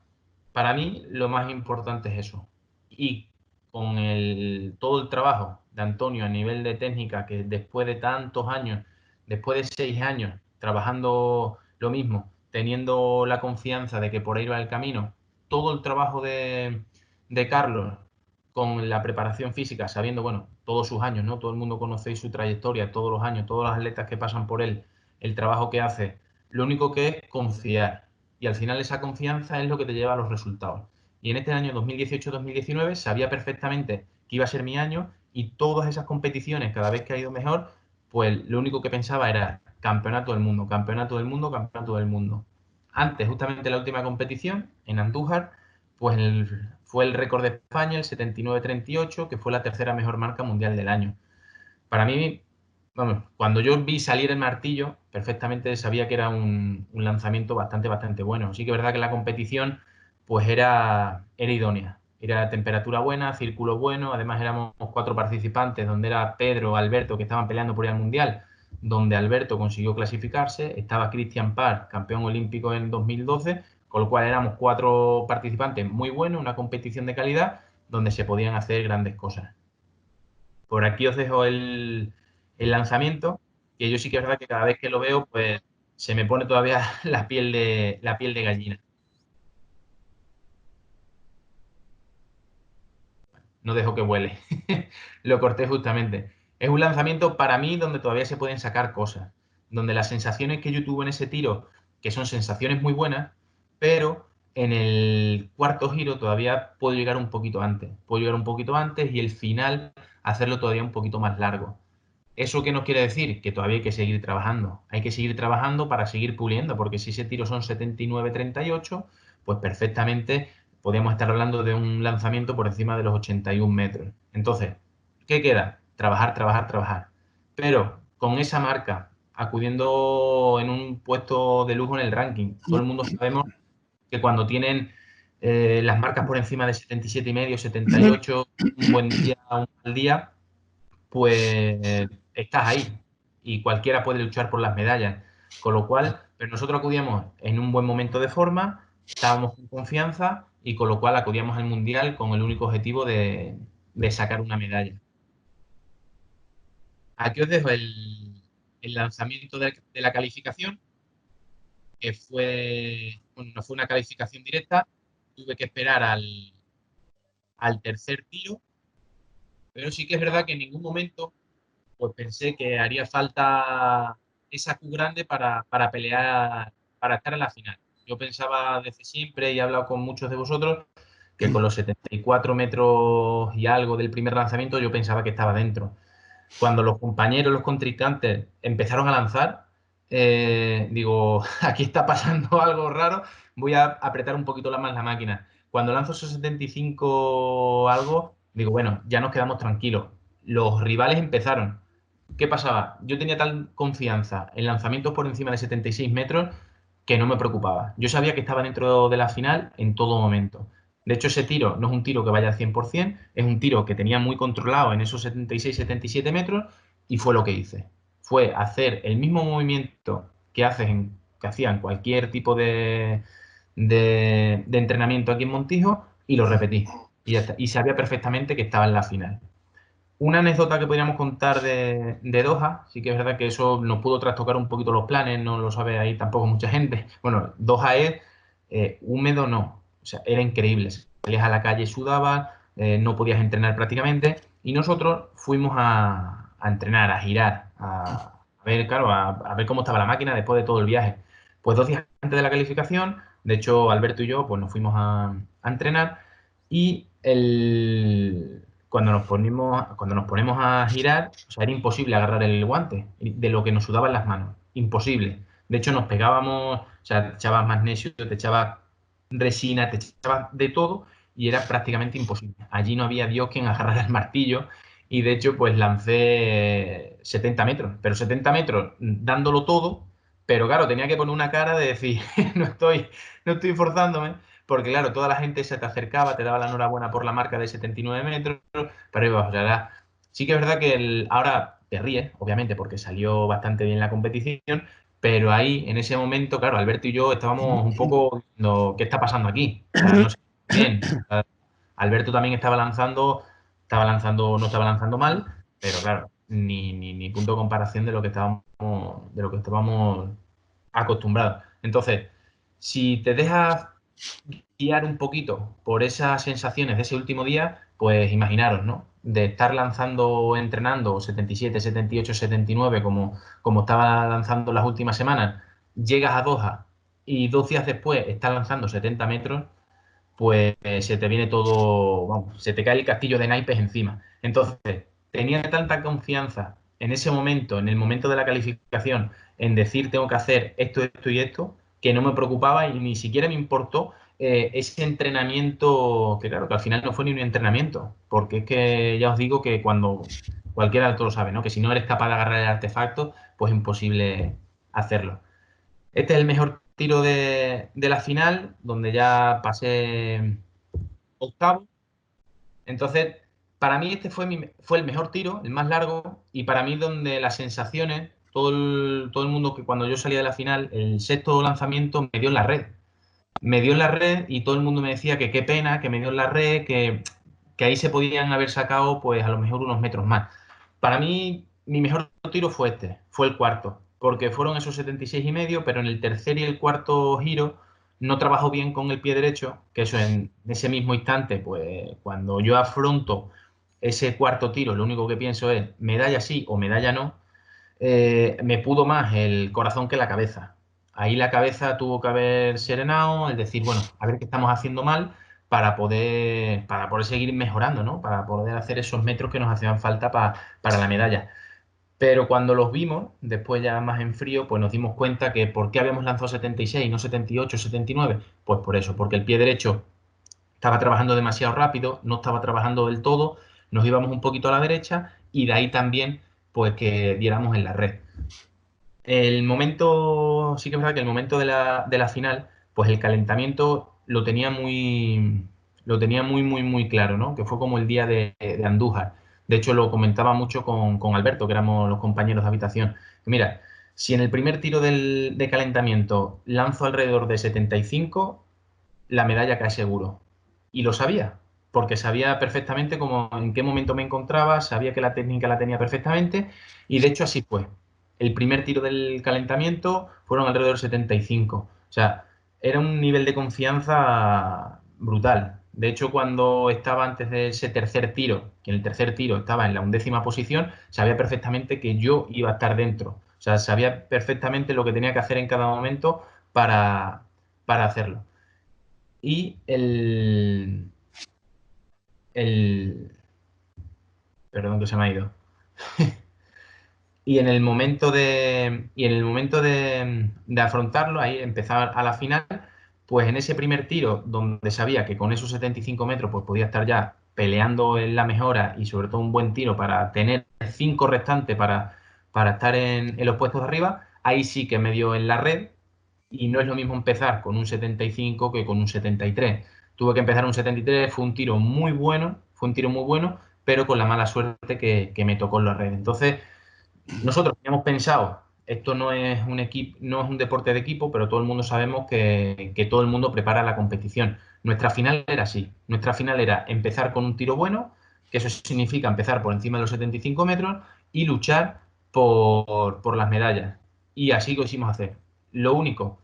para mí lo más importante es eso, y con todo el trabajo de Antonio a nivel de técnica, que después de tantos años, después de 6 años trabajando lo mismo, teniendo la confianza de que por ahí va el camino, todo el trabajo de Carlos con la preparación física, sabiendo, bueno, todos sus años, ¿no? Todo el mundo conocéis su trayectoria, todos los años, todos los atletas que pasan por él, el trabajo que hace. Lo único que es confiar. Y al final esa confianza es lo que te lleva a los resultados. Y en este año 2018-2019 sabía perfectamente que iba a ser mi año y todas esas competiciones, cada vez que ha ido mejor, pues lo único que pensaba era campeonato del mundo, campeonato del mundo, campeonato del mundo. Antes, justamente la última competición, en Andújar, pues fue el récord de España, el 79-38, que fue la tercera mejor marca mundial del año. Para mí, vamos, cuando yo vi salir el martillo, perfectamente sabía que era un lanzamiento bastante bueno. Sí que es verdad que la competición pues era idónea. Era temperatura buena, círculo bueno, además éramos 4 participantes, donde era Pedro, Alberto, que estaban peleando por ir al Mundial, donde Alberto consiguió clasificarse, estaba Christian Parr, campeón olímpico en 2012, con lo cual éramos 4 participantes muy buenos, una competición de calidad, donde se podían hacer grandes cosas. Por aquí os dejo el lanzamiento, que yo sí que es verdad que cada vez que lo veo, pues se me pone todavía la piel de gallina. No dejo que vuele. Lo corté justamente. Es un lanzamiento para mí donde todavía se pueden sacar cosas, donde las sensaciones que yo tuve en ese tiro, que son sensaciones muy buenas, pero en el cuarto giro todavía puedo llegar un poquito antes. Puedo llegar un poquito antes y el final hacerlo todavía un poquito más largo. ¿Eso qué nos quiere decir? Que todavía hay que seguir trabajando. Hay que seguir trabajando para seguir puliendo, porque si ese tiro son 79-38, pues perfectamente podríamos estar hablando de un lanzamiento por encima de los 81 metros. Entonces, ¿qué queda? Trabajar, trabajar, trabajar. Pero con esa marca, acudiendo en un puesto de lujo en el ranking, todo el mundo sabemos que cuando tienen las marcas por encima de 77,5, 78, un buen día, un mal día, pues estás ahí y cualquiera puede luchar por las medallas. Con lo cual, pero nosotros acudíamos en un buen momento de forma, estábamos con confianza y con lo cual acudíamos al Mundial con el único objetivo de sacar una medalla. Aquí os dejo el lanzamiento de la calificación, que fue, bueno, no fue una calificación directa, tuve que esperar al tercer tiro, pero sí que es verdad que en ningún momento pues pensé que haría falta esa Q grande para pelear, para estar en la final. Yo pensaba desde siempre, y he hablado con muchos de vosotros, que con los 74 metros y algo del primer lanzamiento yo pensaba que estaba dentro. Cuando los compañeros, los contrincantes empezaron a lanzar, digo, aquí está pasando algo raro, voy a apretar un poquito más la máquina. Cuando lanzo esos 75 algo, digo, bueno, ya nos quedamos tranquilos. Los rivales empezaron. ¿Qué pasaba? Yo tenía tal confianza en lanzamientos por encima de 76 metros que no me preocupaba. Yo sabía que estaba dentro de la final en todo momento. De hecho, ese tiro no es un tiro que vaya al 100%, es un tiro que tenía muy controlado en esos 76-77 metros y fue lo que hice. Fue hacer el mismo movimiento que hacían cualquier tipo de entrenamiento aquí en Montijo y lo repetí. Y sabía perfectamente que estaba en la final. Una anécdota que podríamos contar de Doha, sí que es verdad que eso nos pudo trastocar un poquito los planes, no lo sabe ahí tampoco mucha gente. Bueno, Doha es húmedo, no, o sea, era increíble. Salías a la calle, sudabas, no podías entrenar prácticamente y nosotros fuimos a entrenar, a girar, a ver, claro, a ver cómo estaba la máquina después de todo el viaje. Pues 2 días antes de la calificación, de hecho, Alberto y yo pues nos fuimos a entrenar y cuando nos ponemos a girar, o sea, era imposible agarrar el guante de lo que nos sudaban las manos. Imposible. De hecho, nos pegábamos, o sea, te echabas magnesio, te echabas resina, te echabas de todo y era prácticamente imposible. Allí no había Dios quien agarrara el martillo y de hecho, pues lancé 70 metros, pero 70 metros dándolo todo, pero claro, tenía que poner una cara de decir, no estoy forzándome. Porque claro, toda la gente se te acercaba, te daba la enhorabuena por la marca de 79 metros, pero iba, o sea, sí que es verdad que ahora te ríes, obviamente, porque salió bastante bien la competición, pero ahí, en ese momento, claro, Alberto y yo estábamos un poco diciendo, ¿qué está pasando aquí? O sea, no sé bien. Alberto también no estaba lanzando mal, pero claro, ni punto de comparación de lo que estábamos acostumbrados. Entonces, si te dejas guiar un poquito por esas sensaciones de ese último día, pues imaginaros, ¿no? De estar lanzando, entrenando 77, 78, 79, como estaba lanzando las últimas semanas, llegas a Doha y 2 días después estás lanzando 70 metros, pues se te viene todo, vamos, se te cae el castillo de naipes encima. Entonces, tenía tanta confianza en ese momento, en el momento de la calificación, en decir tengo que hacer esto y esto, que no me preocupaba y ni siquiera me importó ese entrenamiento, que claro, que al final no fue ni un entrenamiento, porque es que ya os digo que cuando cualquiera de todos lo sabe, ¿no? Que si no eres capaz de agarrar el artefacto, pues es imposible hacerlo. Este es el mejor tiro de la final, donde ya pasé octavo. Entonces, para mí este fue el mejor tiro, el más largo, y para mí donde las sensaciones, todo el mundo que cuando yo salía de la final, el sexto lanzamiento me dio en la red. Me dio en la red y todo el mundo me decía que qué pena, que me dio en la red, que ahí se podían haber sacado pues a lo mejor unos metros más. Para mí, mi mejor tiro fue fue el cuarto, porque fueron esos 76,5, pero en el tercer y el cuarto giro no trabajo bien con el pie derecho, que eso en ese mismo instante, pues cuando yo afronto ese cuarto tiro, lo único que pienso es medalla sí o medalla no, me pudo más el corazón que la cabeza. Ahí la cabeza tuvo que haber serenado, es decir, bueno, a ver qué estamos haciendo mal para poder seguir mejorando, ¿no? Para poder hacer esos metros que nos hacían falta para la medalla. Pero cuando los vimos, después ya más en frío, pues nos dimos cuenta que ¿por qué habíamos lanzado 76, no 78, 79? Pues por eso, porque el pie derecho estaba trabajando demasiado rápido, no estaba trabajando del todo, nos íbamos un poquito a la derecha y de ahí también pues que diéramos en la red. El momento, sí que es verdad que el momento de la final, pues el calentamiento lo tenía muy claro, ¿no? Que fue como el día de Andújar. De hecho, lo comentaba mucho con Alberto, que éramos los compañeros de habitación. Mira, si en el primer tiro de calentamiento lanzo alrededor de 75, la medalla cae seguro. Y lo sabía, porque sabía perfectamente en qué momento me encontraba, sabía que la técnica la tenía perfectamente, y de hecho así fue. El primer tiro del calentamiento fueron alrededor de 75. O sea, era un nivel de confianza brutal. De hecho, cuando estaba antes de ese tercer tiro, que en el tercer tiro estaba en la 11ª posición, sabía perfectamente que yo iba a estar dentro. O sea, sabía perfectamente lo que tenía que hacer en cada momento para hacerlo. Y perdón que se me ha ido. Y en el momento de afrontarlo, ahí empezar a la final, pues en ese primer tiro, donde sabía que con esos 75 metros pues podía estar ya peleando en la mejora y sobre todo un buen tiro para tener 5 restantes para estar en los puestos de arriba, ahí sí que me dio en la red. Y no es lo mismo empezar con un 75 que con un 73. Tuve que empezar un 73, fue un tiro muy bueno, pero con la mala suerte que me tocó en la red. Entonces, nosotros teníamos pensado, esto no es no es un deporte de equipo, pero todo el mundo sabemos que todo el mundo prepara la competición. Nuestra final era así. Nuestra final era empezar con un tiro bueno, que eso significa empezar por encima de los 75 metros y luchar por las medallas. Y así lo hicimos hacer. Lo único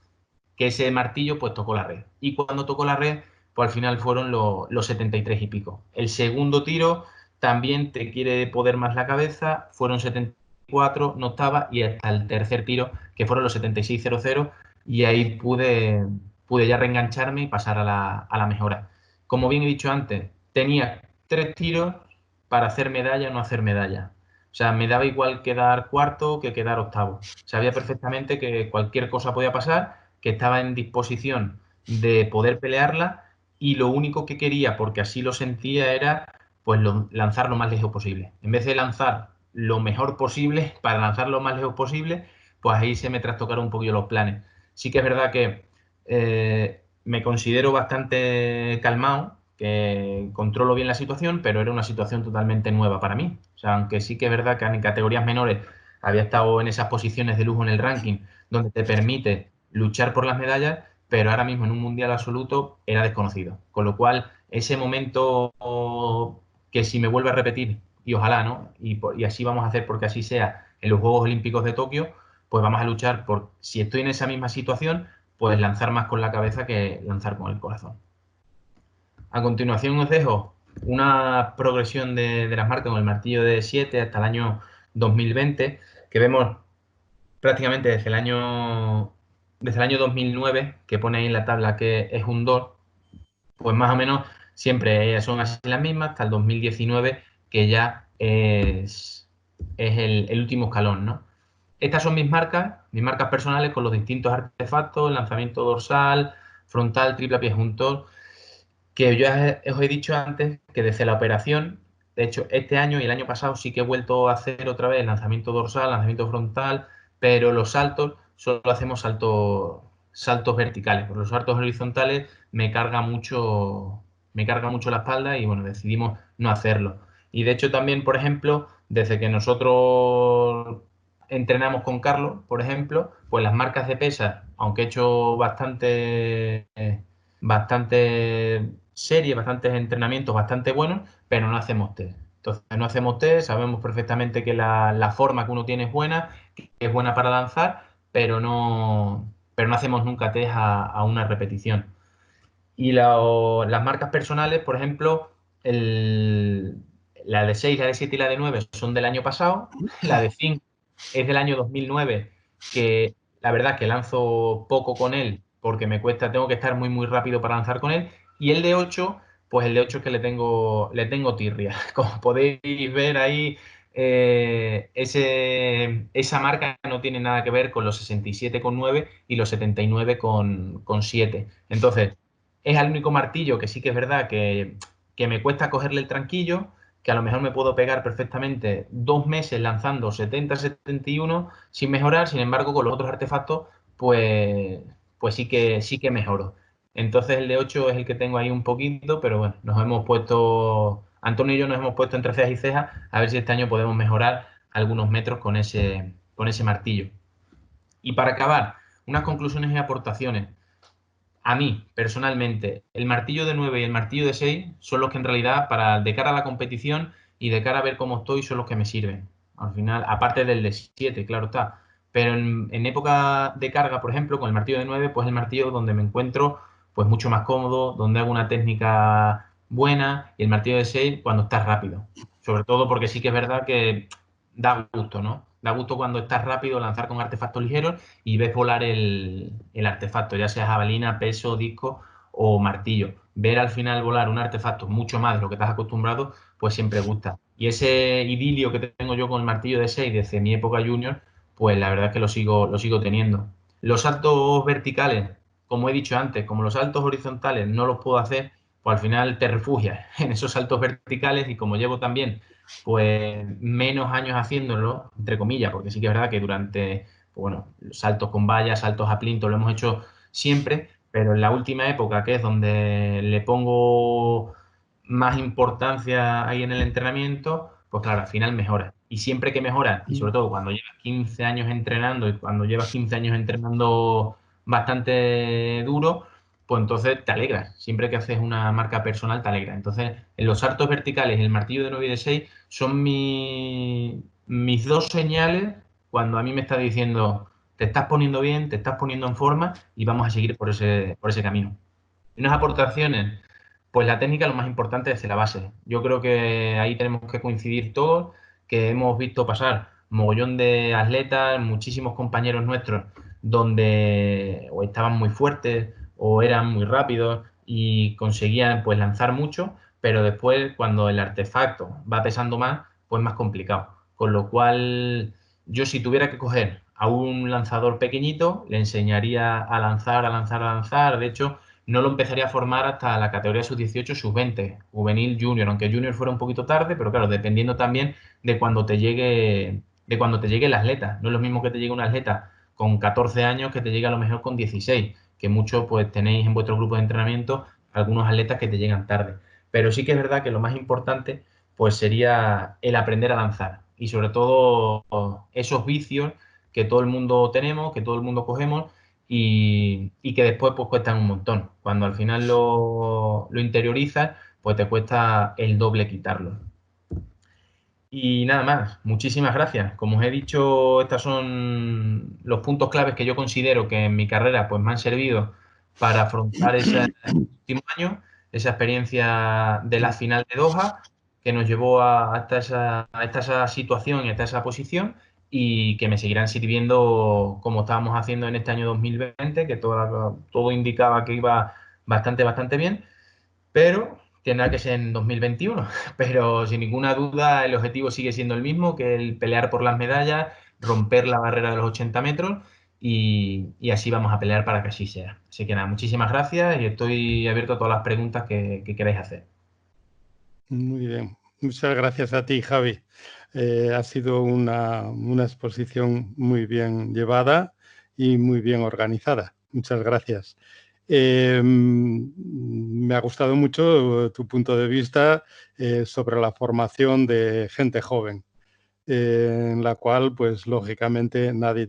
que ese martillo pues tocó la red. Y cuando tocó la red, pues al final fueron los 73 y pico. El segundo tiro también te quiere poder más la cabeza, fueron 74, no estaba, y hasta el tercer tiro, que fueron los 76.00, y ahí pude ya reengancharme y pasar a la mejora. Como bien he dicho antes, tenía 3 tiros para hacer medalla o no hacer medalla. O sea, me daba igual quedar cuarto que quedar octavo. Sabía perfectamente que cualquier cosa podía pasar, que estaba en disposición de poder pelearla y lo único que quería, porque así lo sentía, era pues lanzar lo más lejos posible. En vez de lanzar lo mejor posible, para lanzar lo más lejos posible, pues ahí se me trastocaron un poquito los planes. Sí que es verdad que me considero bastante calmado, que controlo bien la situación, pero era una situación totalmente nueva para mí. O sea, aunque sí que es verdad que en categorías menores había estado en esas posiciones de lujo en el ranking, donde te permite luchar por las medallas, pero ahora mismo en un mundial absoluto era desconocido. Con lo cual ese momento que si me vuelve a repetir, y ojalá, ¿no? Y así vamos a hacer porque así sea en los Juegos Olímpicos de Tokio, pues vamos a luchar por, si estoy en esa misma situación, pues lanzar más con la cabeza que lanzar con el corazón. A continuación os dejo una progresión de las marcas con el martillo de 7 hasta el año 2020, que vemos prácticamente desde el año 2009, que pone ahí en la tabla que es un 2, pues más o menos siempre son así las mismas, hasta el 2019, que ya es el último escalón, ¿no? Estas son mis marcas personales con los distintos artefactos, lanzamiento dorsal, frontal, triple a pie juntos, que yo os he dicho antes que desde la operación, de hecho este año y el año pasado sí que he vuelto a hacer otra vez lanzamiento dorsal, lanzamiento frontal, pero los saltos solo hacemos saltos verticales, porque los saltos horizontales me carga mucho la espalda y bueno, decidimos no hacerlo. Y de hecho también, por ejemplo, desde que nosotros entrenamos con Carlos, por ejemplo, pues las marcas de pesas, aunque he hecho bastante series, bastantes entrenamientos bastante buenos, pero no hacemos test. Entonces no hacemos test, sabemos perfectamente que la forma que uno tiene es buena, que es buena para lanzar, pero no hacemos nunca test a una repetición. Y las marcas personales, por ejemplo, la de 6, la de 7 y la de 9 son del año pasado. La de 5 es del año 2009, que la verdad que lanzo poco con él porque me cuesta, tengo que estar muy rápido para lanzar con él. Y el de 8, pues el de 8 es que le tengo tirria. Como podéis ver ahí, esa marca no tiene nada que ver con los 67,9 y los 79,7. Entonces, es el único martillo que sí que es verdad que me cuesta cogerle el tranquillo, que a lo mejor me puedo pegar perfectamente 2 meses lanzando 70-71 sin mejorar. Sin embargo, con los otros artefactos, pues sí que mejoro. Entonces el de 8 es el que tengo ahí un poquito, pero bueno, Antonio y yo nos hemos puesto entre cejas y cejas a ver si este año podemos mejorar algunos metros con ese martillo. Y para acabar, unas conclusiones y aportaciones. A mí, personalmente, el martillo de 9 y el martillo de 6 son los que en realidad, de cara a la competición y de cara a ver cómo estoy, son los que me sirven. Al final, aparte del de 7, claro está. Pero en época de carga, por ejemplo, con el martillo de 9, pues el martillo donde me encuentro pues mucho más cómodo, donde hago una técnica buena, y el martillo de 6 cuando estás rápido. Sobre todo porque sí que es verdad que da gusto, ¿no? Da gusto cuando estás rápido lanzar con artefactos ligeros y ves volar el artefacto, ya sea jabalina, peso, disco o martillo. Ver al final volar un artefacto mucho más de lo que estás acostumbrado, pues siempre gusta. Y ese idilio que tengo yo con el martillo de 6 desde mi época junior, pues la verdad es que lo sigo teniendo. Los saltos verticales, como he dicho antes, como los saltos horizontales no los puedo hacer, pues al final te refugias en esos saltos verticales, y como llevo también pues menos años haciéndolo, entre comillas, porque sí que es verdad que durante, pues bueno, saltos con vallas, saltos a plinto, lo hemos hecho siempre, pero en la última época, que es donde le pongo más importancia ahí en el entrenamiento, pues claro, al final mejora. Y siempre que mejora, y sobre todo cuando llevas 15 años entrenando, y cuando llevas 15 años entrenando bastante duro, pues entonces te alegras. Siempre que haces una marca personal, te alegra. Entonces, en los saltos verticales y el martillo de 9 y de 6 son mis dos señales cuando a mí me está diciendo: te estás poniendo bien, te estás poniendo en forma y vamos a seguir por ese camino. Y unas aportaciones, pues la técnica lo más importante es la base. Yo creo que ahí tenemos que coincidir todos, que hemos visto pasar mogollón de atletas, muchísimos compañeros nuestros, donde o estaban muy fuertes o eran muy rápidos y conseguían pues lanzar mucho, pero después cuando el artefacto va pesando más, pues más complicado. Con lo cual, yo si tuviera que coger a un lanzador pequeñito, le enseñaría a lanzar, a lanzar, a lanzar. De hecho, no lo empezaría a formar hasta la categoría sub-18, sub-20, juvenil, junior, aunque junior fuera un poquito tarde, pero claro, dependiendo también de cuando te llegue el atleta. No es lo mismo que te llegue un atleta con 14 años que te llegue a lo mejor con 16, que muchos pues tenéis en vuestro grupo de entrenamiento algunos atletas que te llegan tarde. Pero sí que es verdad que lo más importante pues sería el aprender a lanzar, y sobre todo esos vicios que todo el mundo tenemos, que todo el mundo cogemos, y que después pues cuestan un montón. Cuando al final lo interiorizas, pues te cuesta el doble quitarlo. Y nada más, muchísimas gracias. Como os he dicho, estos son los puntos claves que yo considero que en mi carrera pues, me han servido para afrontar ese último año, esa experiencia de la final de Doha, que nos llevó hasta esa situación y hasta esa posición, y que me seguirán sirviendo como estábamos haciendo en este año 2020, que todo indicaba que iba bastante bien, pero tendrá que ser en 2021. Pero sin ninguna duda el objetivo sigue siendo el mismo, que el pelear por las medallas, romper la barrera de los 80 metros y así vamos a pelear para que así sea. Así que nada, muchísimas gracias y estoy abierto a todas las preguntas que queráis hacer. Muy bien. Muchas gracias a ti, Javi. Ha sido una exposición muy bien llevada y muy bien organizada. Muchas gracias. Me ha gustado mucho tu punto de vista sobre la formación de gente joven, en la cual, pues, lógicamente, nadie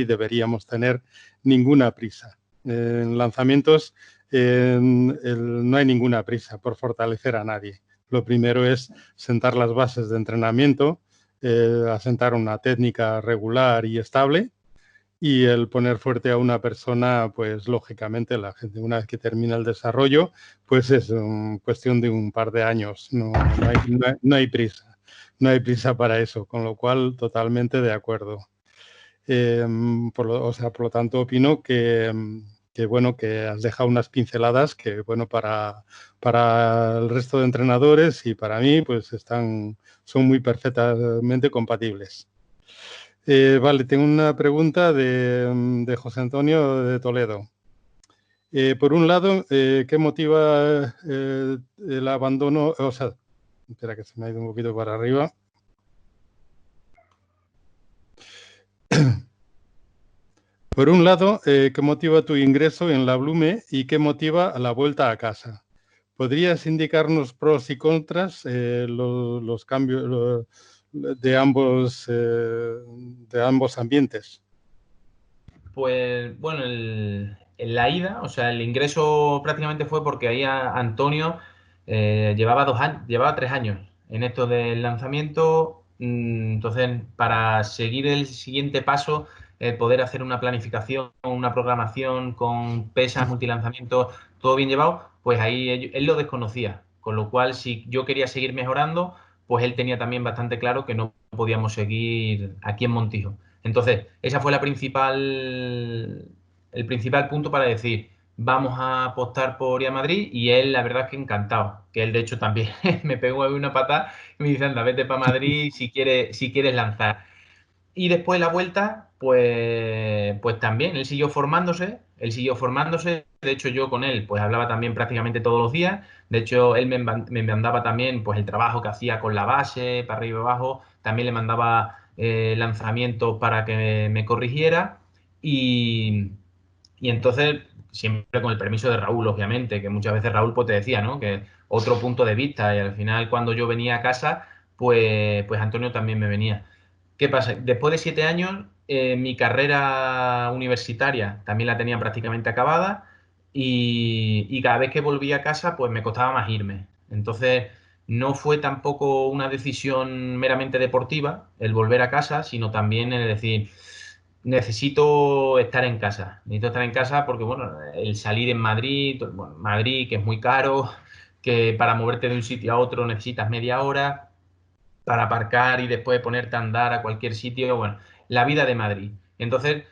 deberíamos tener ninguna prisa. En lanzamientos no hay ninguna prisa por fortalecer a nadie. Lo primero es sentar las bases de entrenamiento, asentar una técnica regular y estable, y el poner fuerte a una persona, pues lógicamente la gente una vez que termina el desarrollo, pues es cuestión de un par de años, no hay prisa. No hay prisa para eso, con lo cual totalmente de acuerdo. Por lo tanto, opino bueno, que has dejado unas pinceladas que, bueno, para el resto de entrenadores y para mí, pues son muy perfectamente compatibles. Vale, tengo una pregunta de José Antonio de Toledo. Por un lado, ¿qué motiva el abandono? O sea, espera que se me ha ido un poquito para arriba. Por un lado, ¿qué motiva tu ingreso en la Blume y qué motiva la vuelta a casa? ¿Podrías indicarnos pros y contras, los cambios de ambos ambientes? Pues bueno, en la ida, o sea, el ingreso prácticamente fue porque ahí Antonio llevaba 3 años en esto del lanzamiento. Entonces, para seguir el siguiente paso, poder hacer una planificación, una programación con pesas, multilanzamientos, todo bien llevado, pues ahí él lo desconocía. Con lo cual, si yo quería seguir mejorando, pues él tenía también bastante claro que no podíamos seguir aquí en Montijo. Entonces, esa fue el principal punto para decir, vamos a apostar por ir a Madrid, y él, la verdad es que encantado, que él de hecho también me pegó una patada y me dice, anda, vete para Madrid si quieres lanzar. Y después la vuelta, pues también, él siguió formándose, de hecho yo con él pues hablaba también prácticamente todos los días, de hecho él me mandaba también pues el trabajo que hacía con la base, para arriba y abajo, también le mandaba lanzamientos para que me corrigiera, y, y entonces, siempre con el permiso de Raúl, obviamente, que muchas veces Raúl pues te decía, ¿no? Que otro punto de vista, y al final cuando yo venía a casa, pues Antonio también me venía. ¿Qué pasa? Después de 7 años, mi carrera universitaria también la tenía prácticamente acabada, y cada vez que volvía a casa, pues me costaba más irme. Entonces, no fue tampoco una decisión meramente deportiva el volver a casa, sino también el decir, necesito estar en casa. Necesito estar en casa porque, bueno, el salir en Madrid, bueno, Madrid, que es muy caro, que para moverte de un sitio a otro necesitas media hora para aparcar y después ponerte a andar a cualquier sitio, bueno, la vida de Madrid. Entonces,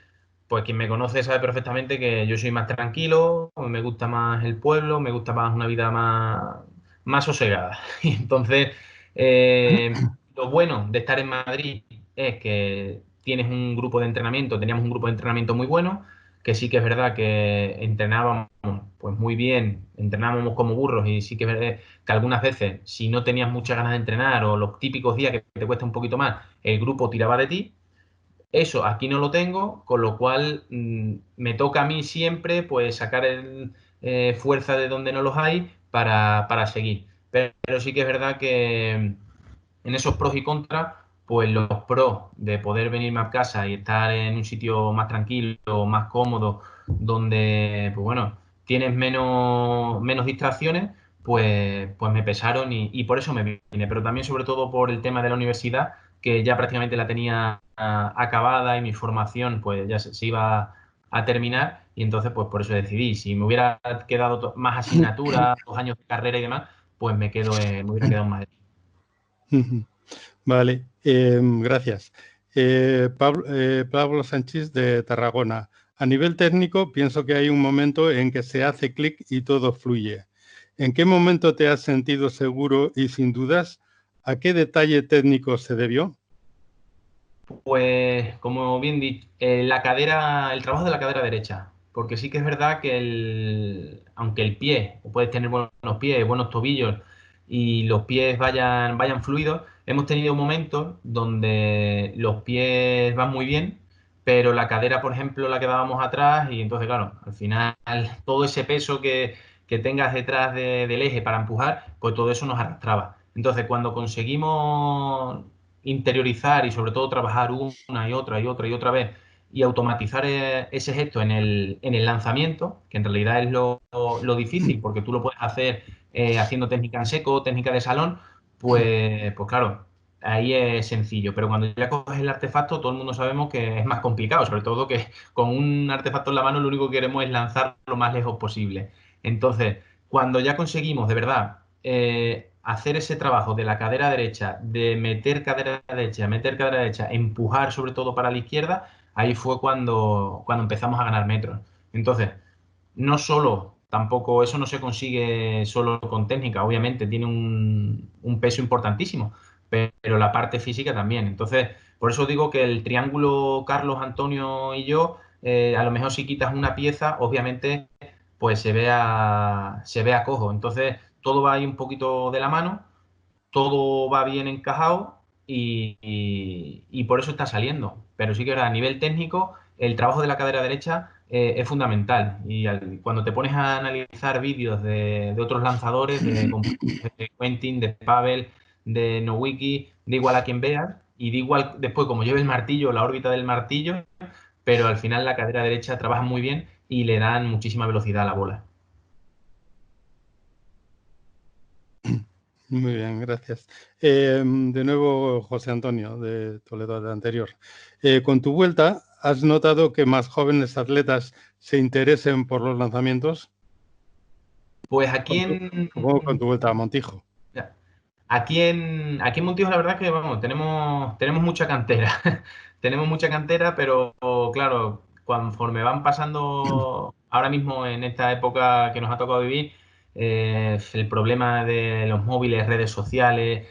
pues quien me conoce sabe perfectamente que yo soy más tranquilo, me gusta más el pueblo, me gusta más una vida más sosegada. Y entonces, lo bueno de estar en Madrid es que tienes un grupo de entrenamiento, teníamos un grupo de entrenamiento muy bueno, que sí que es verdad que entrenábamos pues muy bien, entrenábamos como burros, y sí que es verdad que algunas veces, si no tenías muchas ganas de entrenar o los típicos días que te cuesta un poquito más, el grupo tiraba de ti. Eso aquí no lo tengo, con lo cual me toca a mí siempre pues sacar fuerza de donde no los hay para seguir. Pero sí que es verdad que en esos pros y contras, pues los pros de poder venirme a casa y estar en un sitio más tranquilo, más cómodo, donde, pues bueno, tienes menos distracciones, pues me pesaron y por eso me vine. Pero también sobre todo por el tema de la universidad, que ya prácticamente la tenía acabada y mi formación pues ya se iba a terminar y entonces pues por eso decidí. Si me hubiera quedado más asignaturas, 2 años de carrera y demás, pues me hubiera quedado en Madrid. Vale, gracias. Pablo Sánchez de Tarragona. A nivel técnico, pienso que hay un momento en que se hace clic y todo fluye. ¿En qué momento te has sentido seguro y sin dudas? ¿A qué detalle técnico se debió? Pues, como bien dicho, el trabajo de la cadera derecha, porque sí que es verdad que aunque el pie, puedes tener buenos pies, buenos tobillos y los pies vayan fluidos, hemos tenido momentos donde los pies van muy bien, pero la cadera, por ejemplo, la quedábamos atrás y entonces, claro, al final todo ese peso que tengas detrás del eje para empujar, pues todo eso nos arrastraba. Entonces, cuando conseguimos interiorizar y sobre todo trabajar una y otra y otra y otra vez y automatizar ese gesto en el lanzamiento, que en realidad es lo difícil, porque tú lo puedes hacer haciendo técnica en seco, técnica de salón, pues claro, ahí es sencillo, pero cuando ya coges el artefacto, todo el mundo sabemos que es más complicado, sobre todo que con un artefacto en la mano lo único que queremos es lanzar lo más lejos posible. Entonces, cuando ya conseguimos de verdad hacer ese trabajo de la cadera derecha, de meter cadera derecha, empujar sobre todo para la izquierda, ahí fue cuando empezamos a ganar metros. Entonces, no solo, tampoco eso no se consigue solo con técnica, obviamente tiene un peso importantísimo, pero la parte física también. Entonces, por eso digo que el triángulo Carlos, Antonio y yo, a lo mejor si quitas una pieza, obviamente, pues se vea cojo. Entonces, todo va ahí un poquito de la mano, todo va bien encajado y por eso está saliendo. Pero sí que ahora, a nivel técnico, el trabajo de la cadera derecha es fundamental. Y cuando te pones a analizar vídeos de otros lanzadores, de Quentin, de Pavel, de Nowicki, da igual a quien veas, y da igual después como lleve el martillo, la órbita del martillo, pero al final la cadera derecha trabaja muy bien y le dan muchísima velocidad a la bola. Muy bien, gracias. De nuevo, José Antonio, de Toledo, de anterior. Con tu vuelta, ¿has notado que más jóvenes atletas se interesen por los lanzamientos? Pues aquí en... Supongo con tu vuelta a Montijo. Aquí en Montijo la verdad es que vamos, tenemos mucha cantera. Tenemos mucha cantera, pero claro, conforme van pasando ahora mismo en esta época que nos ha tocado vivir, el problema de los móviles, redes sociales,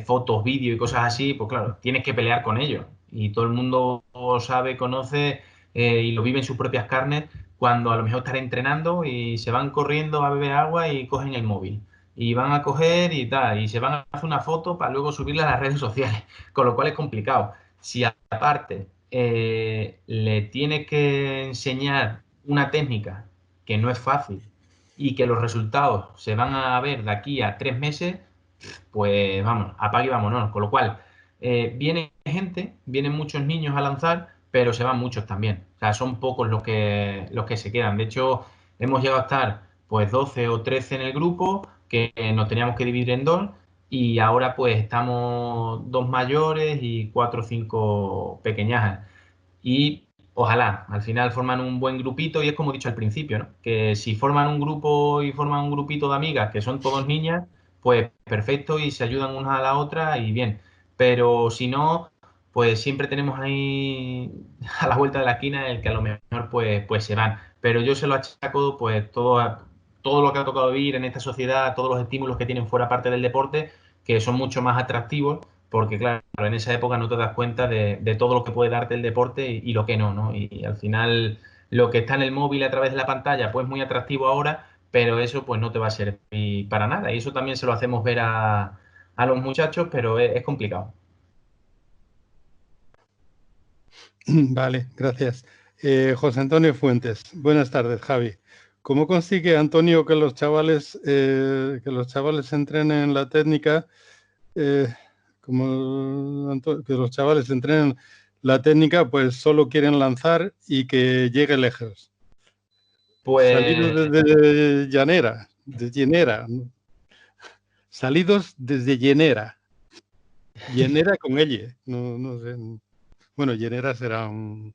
fotos, vídeos y cosas así, pues claro, tienes que pelear con ellos. Y todo el mundo sabe, conoce y lo vive en sus propias carnes cuando a lo mejor están entrenando y se van corriendo a beber agua y cogen el móvil y van a coger y tal, y se van a hacer una foto para luego subirla a las redes sociales, con lo cual es complicado. Si aparte le tienes que enseñar una técnica que no es fácil y que los resultados se van a ver de aquí a 3 meses, pues vamos, apague y vámonos. Con lo cual, vienen muchos niños a lanzar, pero se van muchos también. O sea, son pocos los que se quedan. De hecho, hemos llegado a estar pues 12 o 13 en el grupo, que nos teníamos que dividir en dos, y ahora pues estamos 2 mayores y 4 o 5 pequeñajas. Y ojalá, al final forman un buen grupito y es como he dicho al principio, ¿no? Que si forman un grupo y forman un grupito de amigas que son todos niñas, pues perfecto y se ayudan unas a la otra y bien. Pero si no, pues siempre tenemos ahí a la vuelta de la esquina el que a lo mejor pues se van. Pero yo se lo achaco pues todo lo que ha tocado vivir en esta sociedad, todos los estímulos que tienen fuera parte del deporte, que son mucho más atractivos porque claro, en esa época no te das cuenta de todo lo que puede darte el deporte y lo que no, ¿no? Y al final lo que está en el móvil a través de la pantalla, pues muy atractivo ahora, pero eso pues no te va a servir para nada. Y eso también se lo hacemos ver a los muchachos, pero es complicado. Vale, gracias. José Antonio Fuentes. Buenas tardes, Javi. ¿Cómo consigue Antonio que los chavales entrenen la técnica que los chavales entrenen la técnica, pues solo quieren lanzar y que llegue lejos. Salidos Pues desde Llanera, salidos desde Llanera con ella, no sé. Bueno, Llanera será un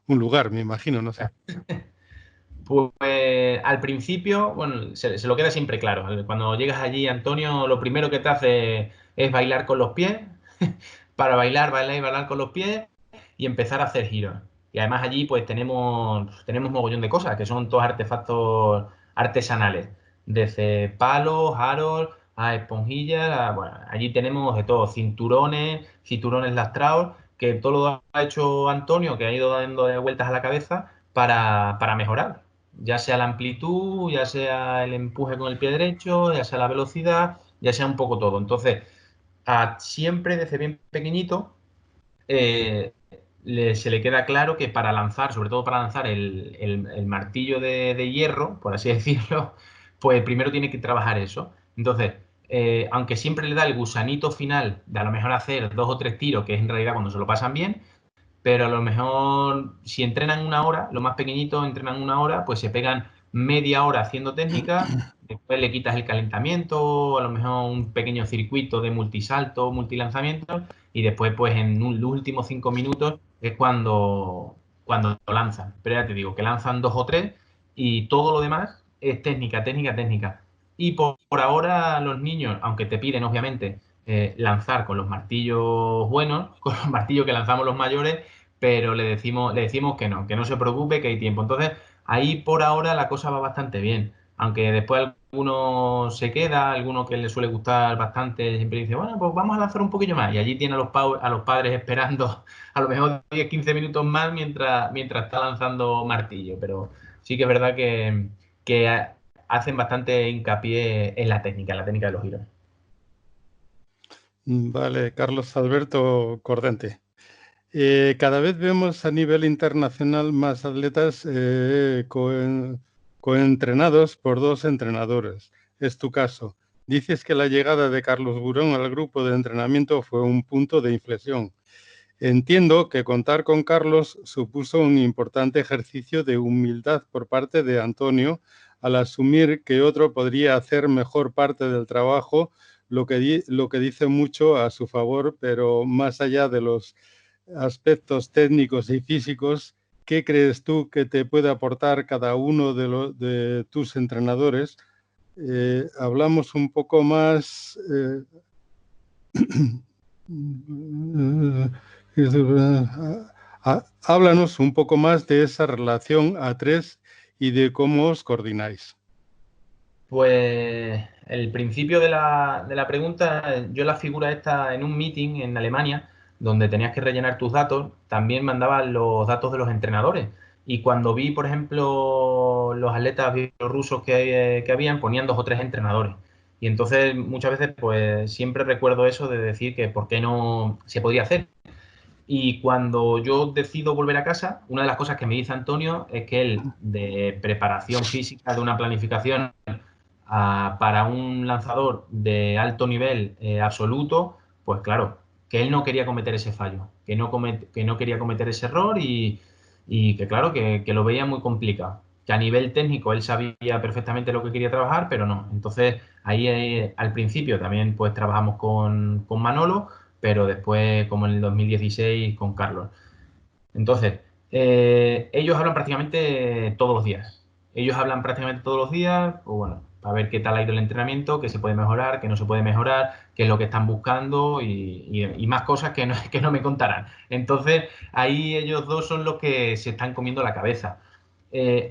lugar, me imagino, no sé. Pues al principio, bueno, se lo queda siempre claro. Cuando llegas allí, Antonio, lo primero que te hace es bailar con los pies. Para bailar, bailar y bailar con los pies y empezar a hacer giros. Y además allí pues tenemos mogollón de cosas, que son todos artefactos artesanales. Desde palos, aros, a esponjillas, bueno, allí tenemos de todo, cinturones lastrados, que todo lo ha hecho Antonio, que ha ido dando vueltas a la cabeza para mejorar. Ya sea la amplitud, ya sea el empuje con el pie derecho, ya sea la velocidad, ya sea un poco todo. Entonces, siempre desde bien pequeñito se le queda claro que para lanzar, sobre todo para lanzar el martillo de hierro, por así decirlo, pues primero tiene que trabajar eso. Entonces, aunque siempre le da el gusanito final de a lo mejor hacer 2 o 3 tiros, que es en realidad cuando se lo pasan bien, pero a lo mejor si entrenan 1 hora, los más pequeñitos entrenan 1 hora, pues se pegan media hora haciendo técnica, después le quitas el calentamiento, a lo mejor un pequeño circuito de multisalto, multilanzamiento, y después pues en los últimos 5 minutos es cuando lo lanzan. Pero ya te digo, que lanzan 2 o 3 y todo lo demás es técnica, técnica, técnica. Y por ahora los niños, aunque te piden obviamente lanzar con los martillos buenos, con los martillos que lanzamos los mayores, pero le decimos que no se preocupe, que hay tiempo. Entonces, ahí por ahora la cosa va bastante bien. Aunque después alguno se queda, alguno que le suele gustar bastante, siempre dice, bueno, pues vamos a lanzar un poquillo más. Y allí tiene a los padres esperando a lo mejor 10, 15 minutos más mientras está lanzando martillo. Pero sí que es verdad que hacen bastante hincapié en la técnica de los giros. Vale, Carlos Alberto Cordente. Cada vez vemos a nivel internacional más atletas coentrenados por 2 entrenadores. Es tu caso. Dices que la llegada de Carlos Burón al grupo de entrenamiento fue un punto de inflexión. Entiendo que contar con Carlos supuso un importante ejercicio de humildad por parte de Antonio al asumir que otro podría hacer mejor parte del trabajo, lo que dice mucho a su favor, pero más allá de los aspectos técnicos y físicos, ¿qué crees tú que te puede aportar cada uno de tus entrenadores? Hablamos un poco más... háblanos un poco más de esa relación a 3 y de cómo os coordináis. Pues el principio de la pregunta, yo la figura esta en un meeting en Alemania, donde tenías que rellenar tus datos, también mandaban los datos de los entrenadores. Y cuando vi, por ejemplo, los atletas bielorrusos que habían, ponían 2 o 3 entrenadores. Y entonces muchas veces, pues siempre recuerdo eso de decir que por qué no se podía hacer. Y cuando yo decido volver a casa, una de las cosas que me dice Antonio es que él, de preparación física, de una planificación para un lanzador de alto nivel absoluto, pues claro, que él no quería cometer ese fallo, que no quería cometer ese error y que claro, que lo veía muy complicado. Que a nivel técnico él sabía perfectamente lo que quería trabajar, pero no. Entonces ahí al principio también pues trabajamos con Manolo, pero después como en el 2016 con Carlos. Entonces, ellos hablan prácticamente todos los días. Ellos hablan prácticamente todos los días, pues bueno, para ver qué tal ha ido el entrenamiento, qué se puede mejorar, qué no se puede mejorar, qué es lo que están buscando y más cosas que no me contarán. Entonces, ahí ellos dos son los que se están comiendo la cabeza.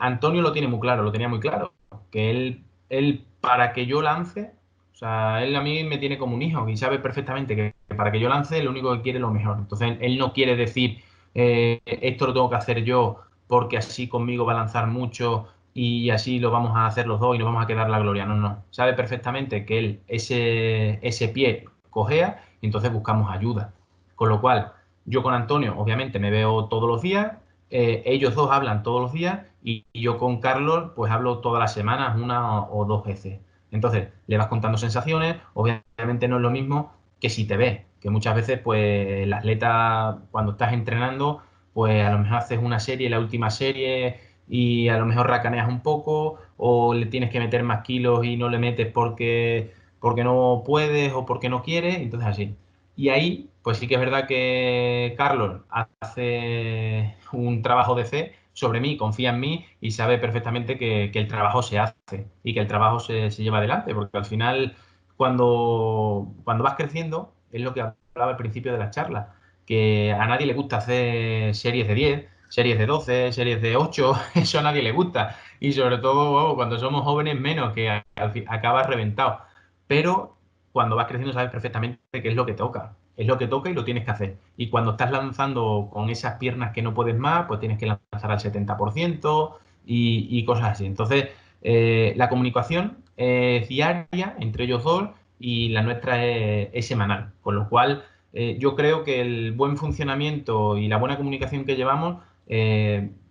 Antonio lo tiene muy claro, lo tenía muy claro, que él para que yo lance, o sea, él a mí me tiene como un hijo y sabe perfectamente que para que yo lance lo único que quiere es lo mejor. Entonces, él no quiere decir esto lo tengo que hacer yo porque así conmigo va a lanzar mucho y así lo vamos a hacer los dos y nos vamos a quedar la gloria. No, no. Sabe perfectamente que él ese pie cojea y entonces buscamos ayuda. Con lo cual, yo con Antonio obviamente me veo todos los días, ellos dos hablan todos los días y yo con Carlos pues hablo todas las semanas, 1 o 2 veces. Entonces, le vas contando sensaciones, obviamente no es lo mismo que si te ves, que muchas veces pues el atleta cuando estás entrenando pues a lo mejor haces una serie, la última serie y a lo mejor racaneas un poco o le tienes que meter más kilos y no le metes porque no puedes o porque no quieres, entonces así. Y ahí, pues sí que es verdad que Carlos hace un trabajo de fe sobre mí, confía en mí y sabe perfectamente que el trabajo se hace y que el trabajo se lleva adelante, porque al final cuando vas creciendo, es lo que hablaba al principio de la charla, que a nadie le gusta hacer series de 10, series de 12, series de 8, eso a nadie le gusta. Y sobre todo cuando somos jóvenes menos, que acabas reventado. Pero cuando vas creciendo sabes perfectamente qué es lo que toca. Es lo que toca y lo tienes que hacer. Y cuando estás lanzando con esas piernas que no puedes más, pues tienes que lanzar al 70% y cosas así. Entonces, la comunicación es diaria entre ellos dos y la nuestra es semanal. Con lo cual, yo creo que el buen funcionamiento y la buena comunicación que llevamos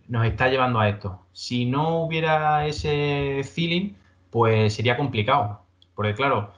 nos está llevando a esto. Si no hubiera ese feeling, pues sería complicado. Porque claro,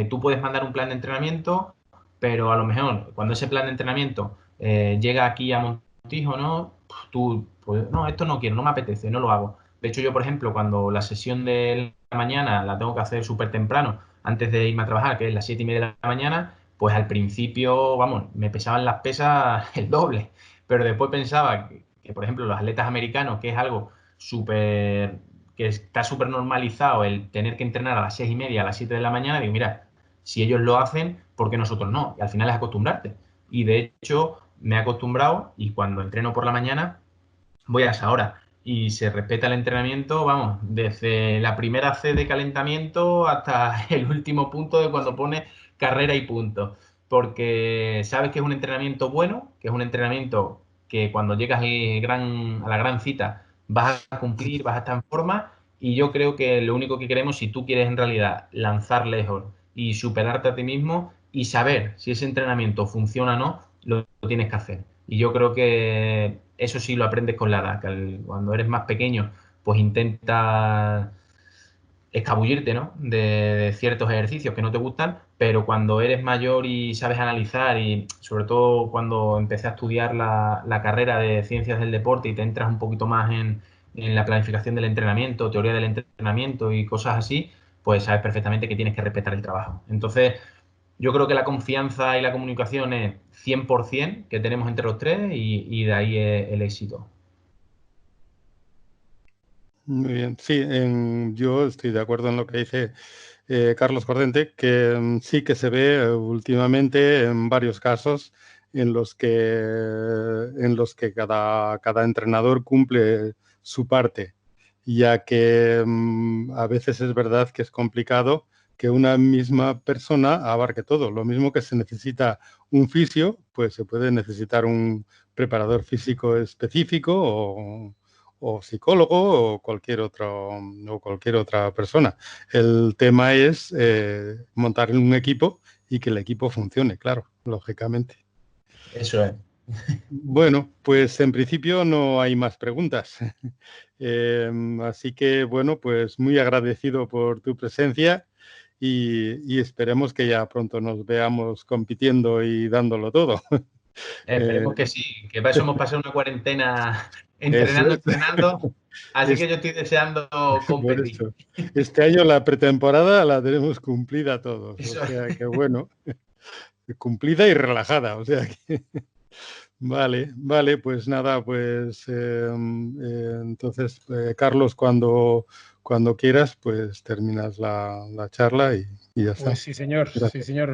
tú puedes mandar un plan de entrenamiento, pero a lo mejor cuando ese plan de entrenamiento llega aquí a Montijo, ¿no? Tú, pues, no, esto no quiero, no me apetece, no lo hago. De hecho, yo, por ejemplo, cuando la sesión de la mañana la tengo que hacer súper temprano, antes de irme a trabajar, que es las 7:30 de la mañana, pues al principio, vamos, me pesaban las pesas el doble. Pero después pensaba que, por ejemplo, los atletas americanos, que es algo súper, que está súper normalizado el tener que entrenar a las 6:30, a las 7 de la mañana, digo, mira, si ellos lo hacen, ¿por qué nosotros no? Y al final es acostumbrarte. Y de hecho, me he acostumbrado y cuando entreno por la mañana, voy a esa hora. Y se respeta el entrenamiento, vamos, desde la primera C de calentamiento hasta el último punto de cuando pone carrera y punto. Porque sabes que es un entrenamiento bueno, que es un entrenamiento que cuando llegas a la gran cita vas a cumplir, vas a estar en forma. Y yo creo que lo único que queremos, si tú quieres en realidad lanzar lejos y superarte a ti mismo y saber si ese entrenamiento funciona o no, lo tienes que hacer. Y yo creo que eso sí lo aprendes con la edad, que cuando eres más pequeño, pues intenta escabullirte, ¿no? De ciertos ejercicios que no te gustan, pero cuando eres mayor y sabes analizar y sobre todo cuando empecé a estudiar la carrera de ciencias del deporte y te entras un poquito más en la planificación del entrenamiento, teoría del entrenamiento y cosas así, pues sabes perfectamente que tienes que respetar el trabajo. Entonces, yo creo que la confianza y la comunicación es 100% que tenemos entre los tres y de ahí el éxito. Muy bien, sí, yo estoy de acuerdo en lo que dice Carlos Cordente, que sí que se ve últimamente en varios casos en los que cada entrenador cumple su parte, ya que a veces es verdad que es complicado que una misma persona abarque todo. Lo mismo que se necesita un fisio, pues se puede necesitar un preparador físico específico o psicólogo o cualquier otra persona. El tema es montar un equipo y que el equipo funcione, claro, lógicamente. Eso es. Bueno, pues en principio no hay más preguntas. Así que, bueno, pues muy agradecido por tu presencia y esperemos que ya pronto nos veamos compitiendo y dándolo todo. Esperemos que sí, que para eso hemos pasado una cuarentena Eso entrenando, es. entrenando, así Es que yo estoy deseando por competir. eso. Este año la pretemporada la tenemos cumplida todos, o Eso sea que bueno, cumplida y relajada, o sea que vale, pues nada, pues entonces Carlos, cuando quieras, pues terminas la charla y ya está. Pues sí, señor, sí, Gracias. señor.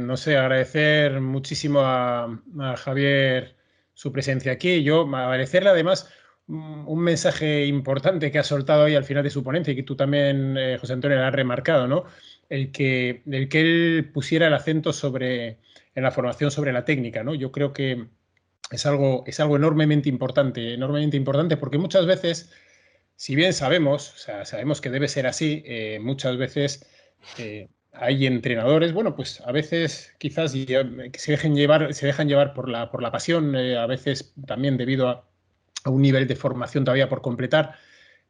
No sé, agradecer muchísimo a Javier su presencia aquí. Yo agradecerle además un mensaje importante que ha soltado ahí al final de su ponencia y que tú también, José Antonio, lo has remarcado, ¿no? El que él pusiera el acento en la formación sobre la técnica, ¿no? Yo creo que es algo enormemente importante, porque muchas veces, si bien sabemos, o sea, sabemos que debe ser así, muchas veces hay entrenadores, bueno, pues a veces quizás que se dejan llevar por la pasión, a veces también debido a un nivel de formación todavía por completar,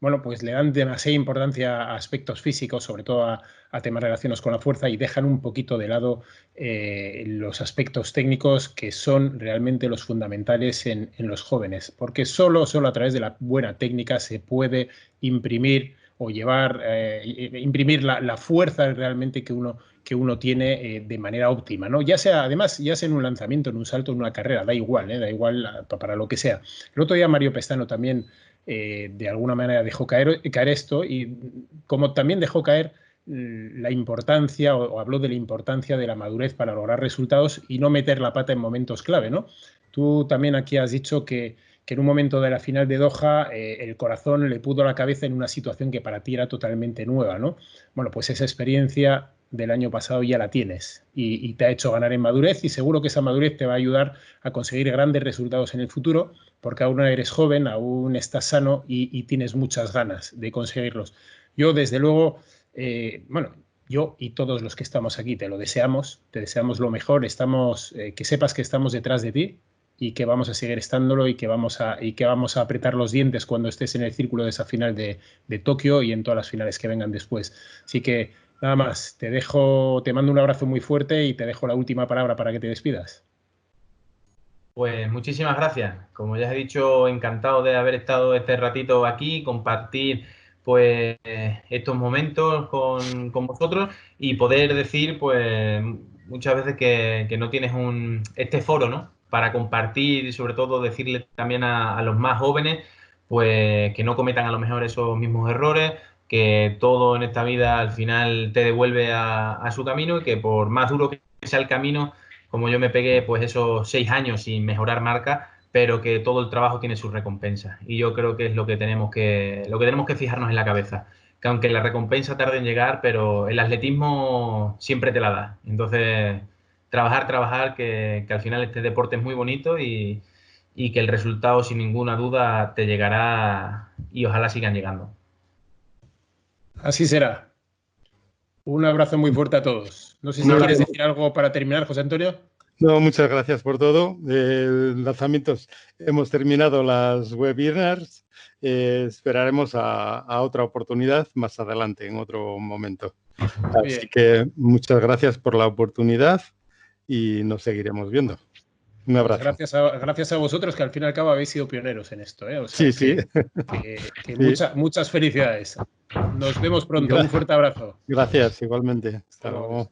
bueno, pues le dan demasiada importancia a aspectos físicos, sobre todo a temas relacionados con la fuerza, y dejan un poquito de lado los aspectos técnicos que son realmente los fundamentales en los jóvenes, porque solo a través de la buena técnica se puede imprimir o imprimir la fuerza realmente que uno tiene de manera óptima, ¿no? Ya sea en un lanzamiento, en un salto, en una carrera, da igual para lo que sea. El otro día Mario Pestano también de alguna manera dejó caer esto, y como también dejó caer la importancia o habló de la importancia de la madurez para lograr resultados y no meter la pata en momentos clave, ¿no? Tú también aquí has dicho que en un momento de la final de Doha el corazón le pudo a la cabeza en una situación que para ti era totalmente nueva, ¿no? Bueno, pues esa experiencia del año pasado ya la tienes y te ha hecho ganar en madurez, y seguro que esa madurez te va a ayudar a conseguir grandes resultados en el futuro, porque aún eres joven, aún estás sano y tienes muchas ganas de conseguirlos. Yo, desde luego, yo y todos los que estamos aquí te deseamos lo mejor, que sepas que estamos detrás de ti y que vamos a seguir estándolo, y que vamos a apretar los dientes cuando estés en el círculo de esa final de Tokio y en todas las finales que vengan después. Así que nada más, te mando un abrazo muy fuerte y te dejo la última palabra para que te despidas. Pues muchísimas gracias. Como ya he dicho, encantado de haber estado este ratito aquí, compartir pues estos momentos con vosotros y poder decir pues muchas veces que no tienes este foro, ¿no? Para compartir y sobre todo decirle también a los más jóvenes pues que no cometan a lo mejor esos mismos errores, que todo en esta vida al final te devuelve a su camino, y que por más duro que sea el camino, como yo me pegué pues esos 6 años sin mejorar marca, pero que todo el trabajo tiene sus recompensas. Y yo creo que es lo que tenemos que fijarnos en la cabeza. Que aunque la recompensa tarde en llegar, pero el atletismo siempre te la da. Entonces, trabajar, que al final este deporte es muy bonito y que el resultado sin ninguna duda te llegará y ojalá sigan llegando. Así será. Un abrazo muy fuerte a todos. No sé si quieres decir algo para terminar, José Antonio. No, muchas gracias por todo. Lanzamientos, hemos terminado las webinars. Esperaremos a otra oportunidad más adelante, en otro momento. Así que muchas gracias por la oportunidad y nos seguiremos viendo. Un abrazo. Pues gracias a vosotros, que al fin y al cabo habéis sido pioneros en esto, ¿eh? O sí, sea, sí. Muchas felicidades. Nos vemos pronto. Un fuerte abrazo. Gracias, igualmente. Hasta luego.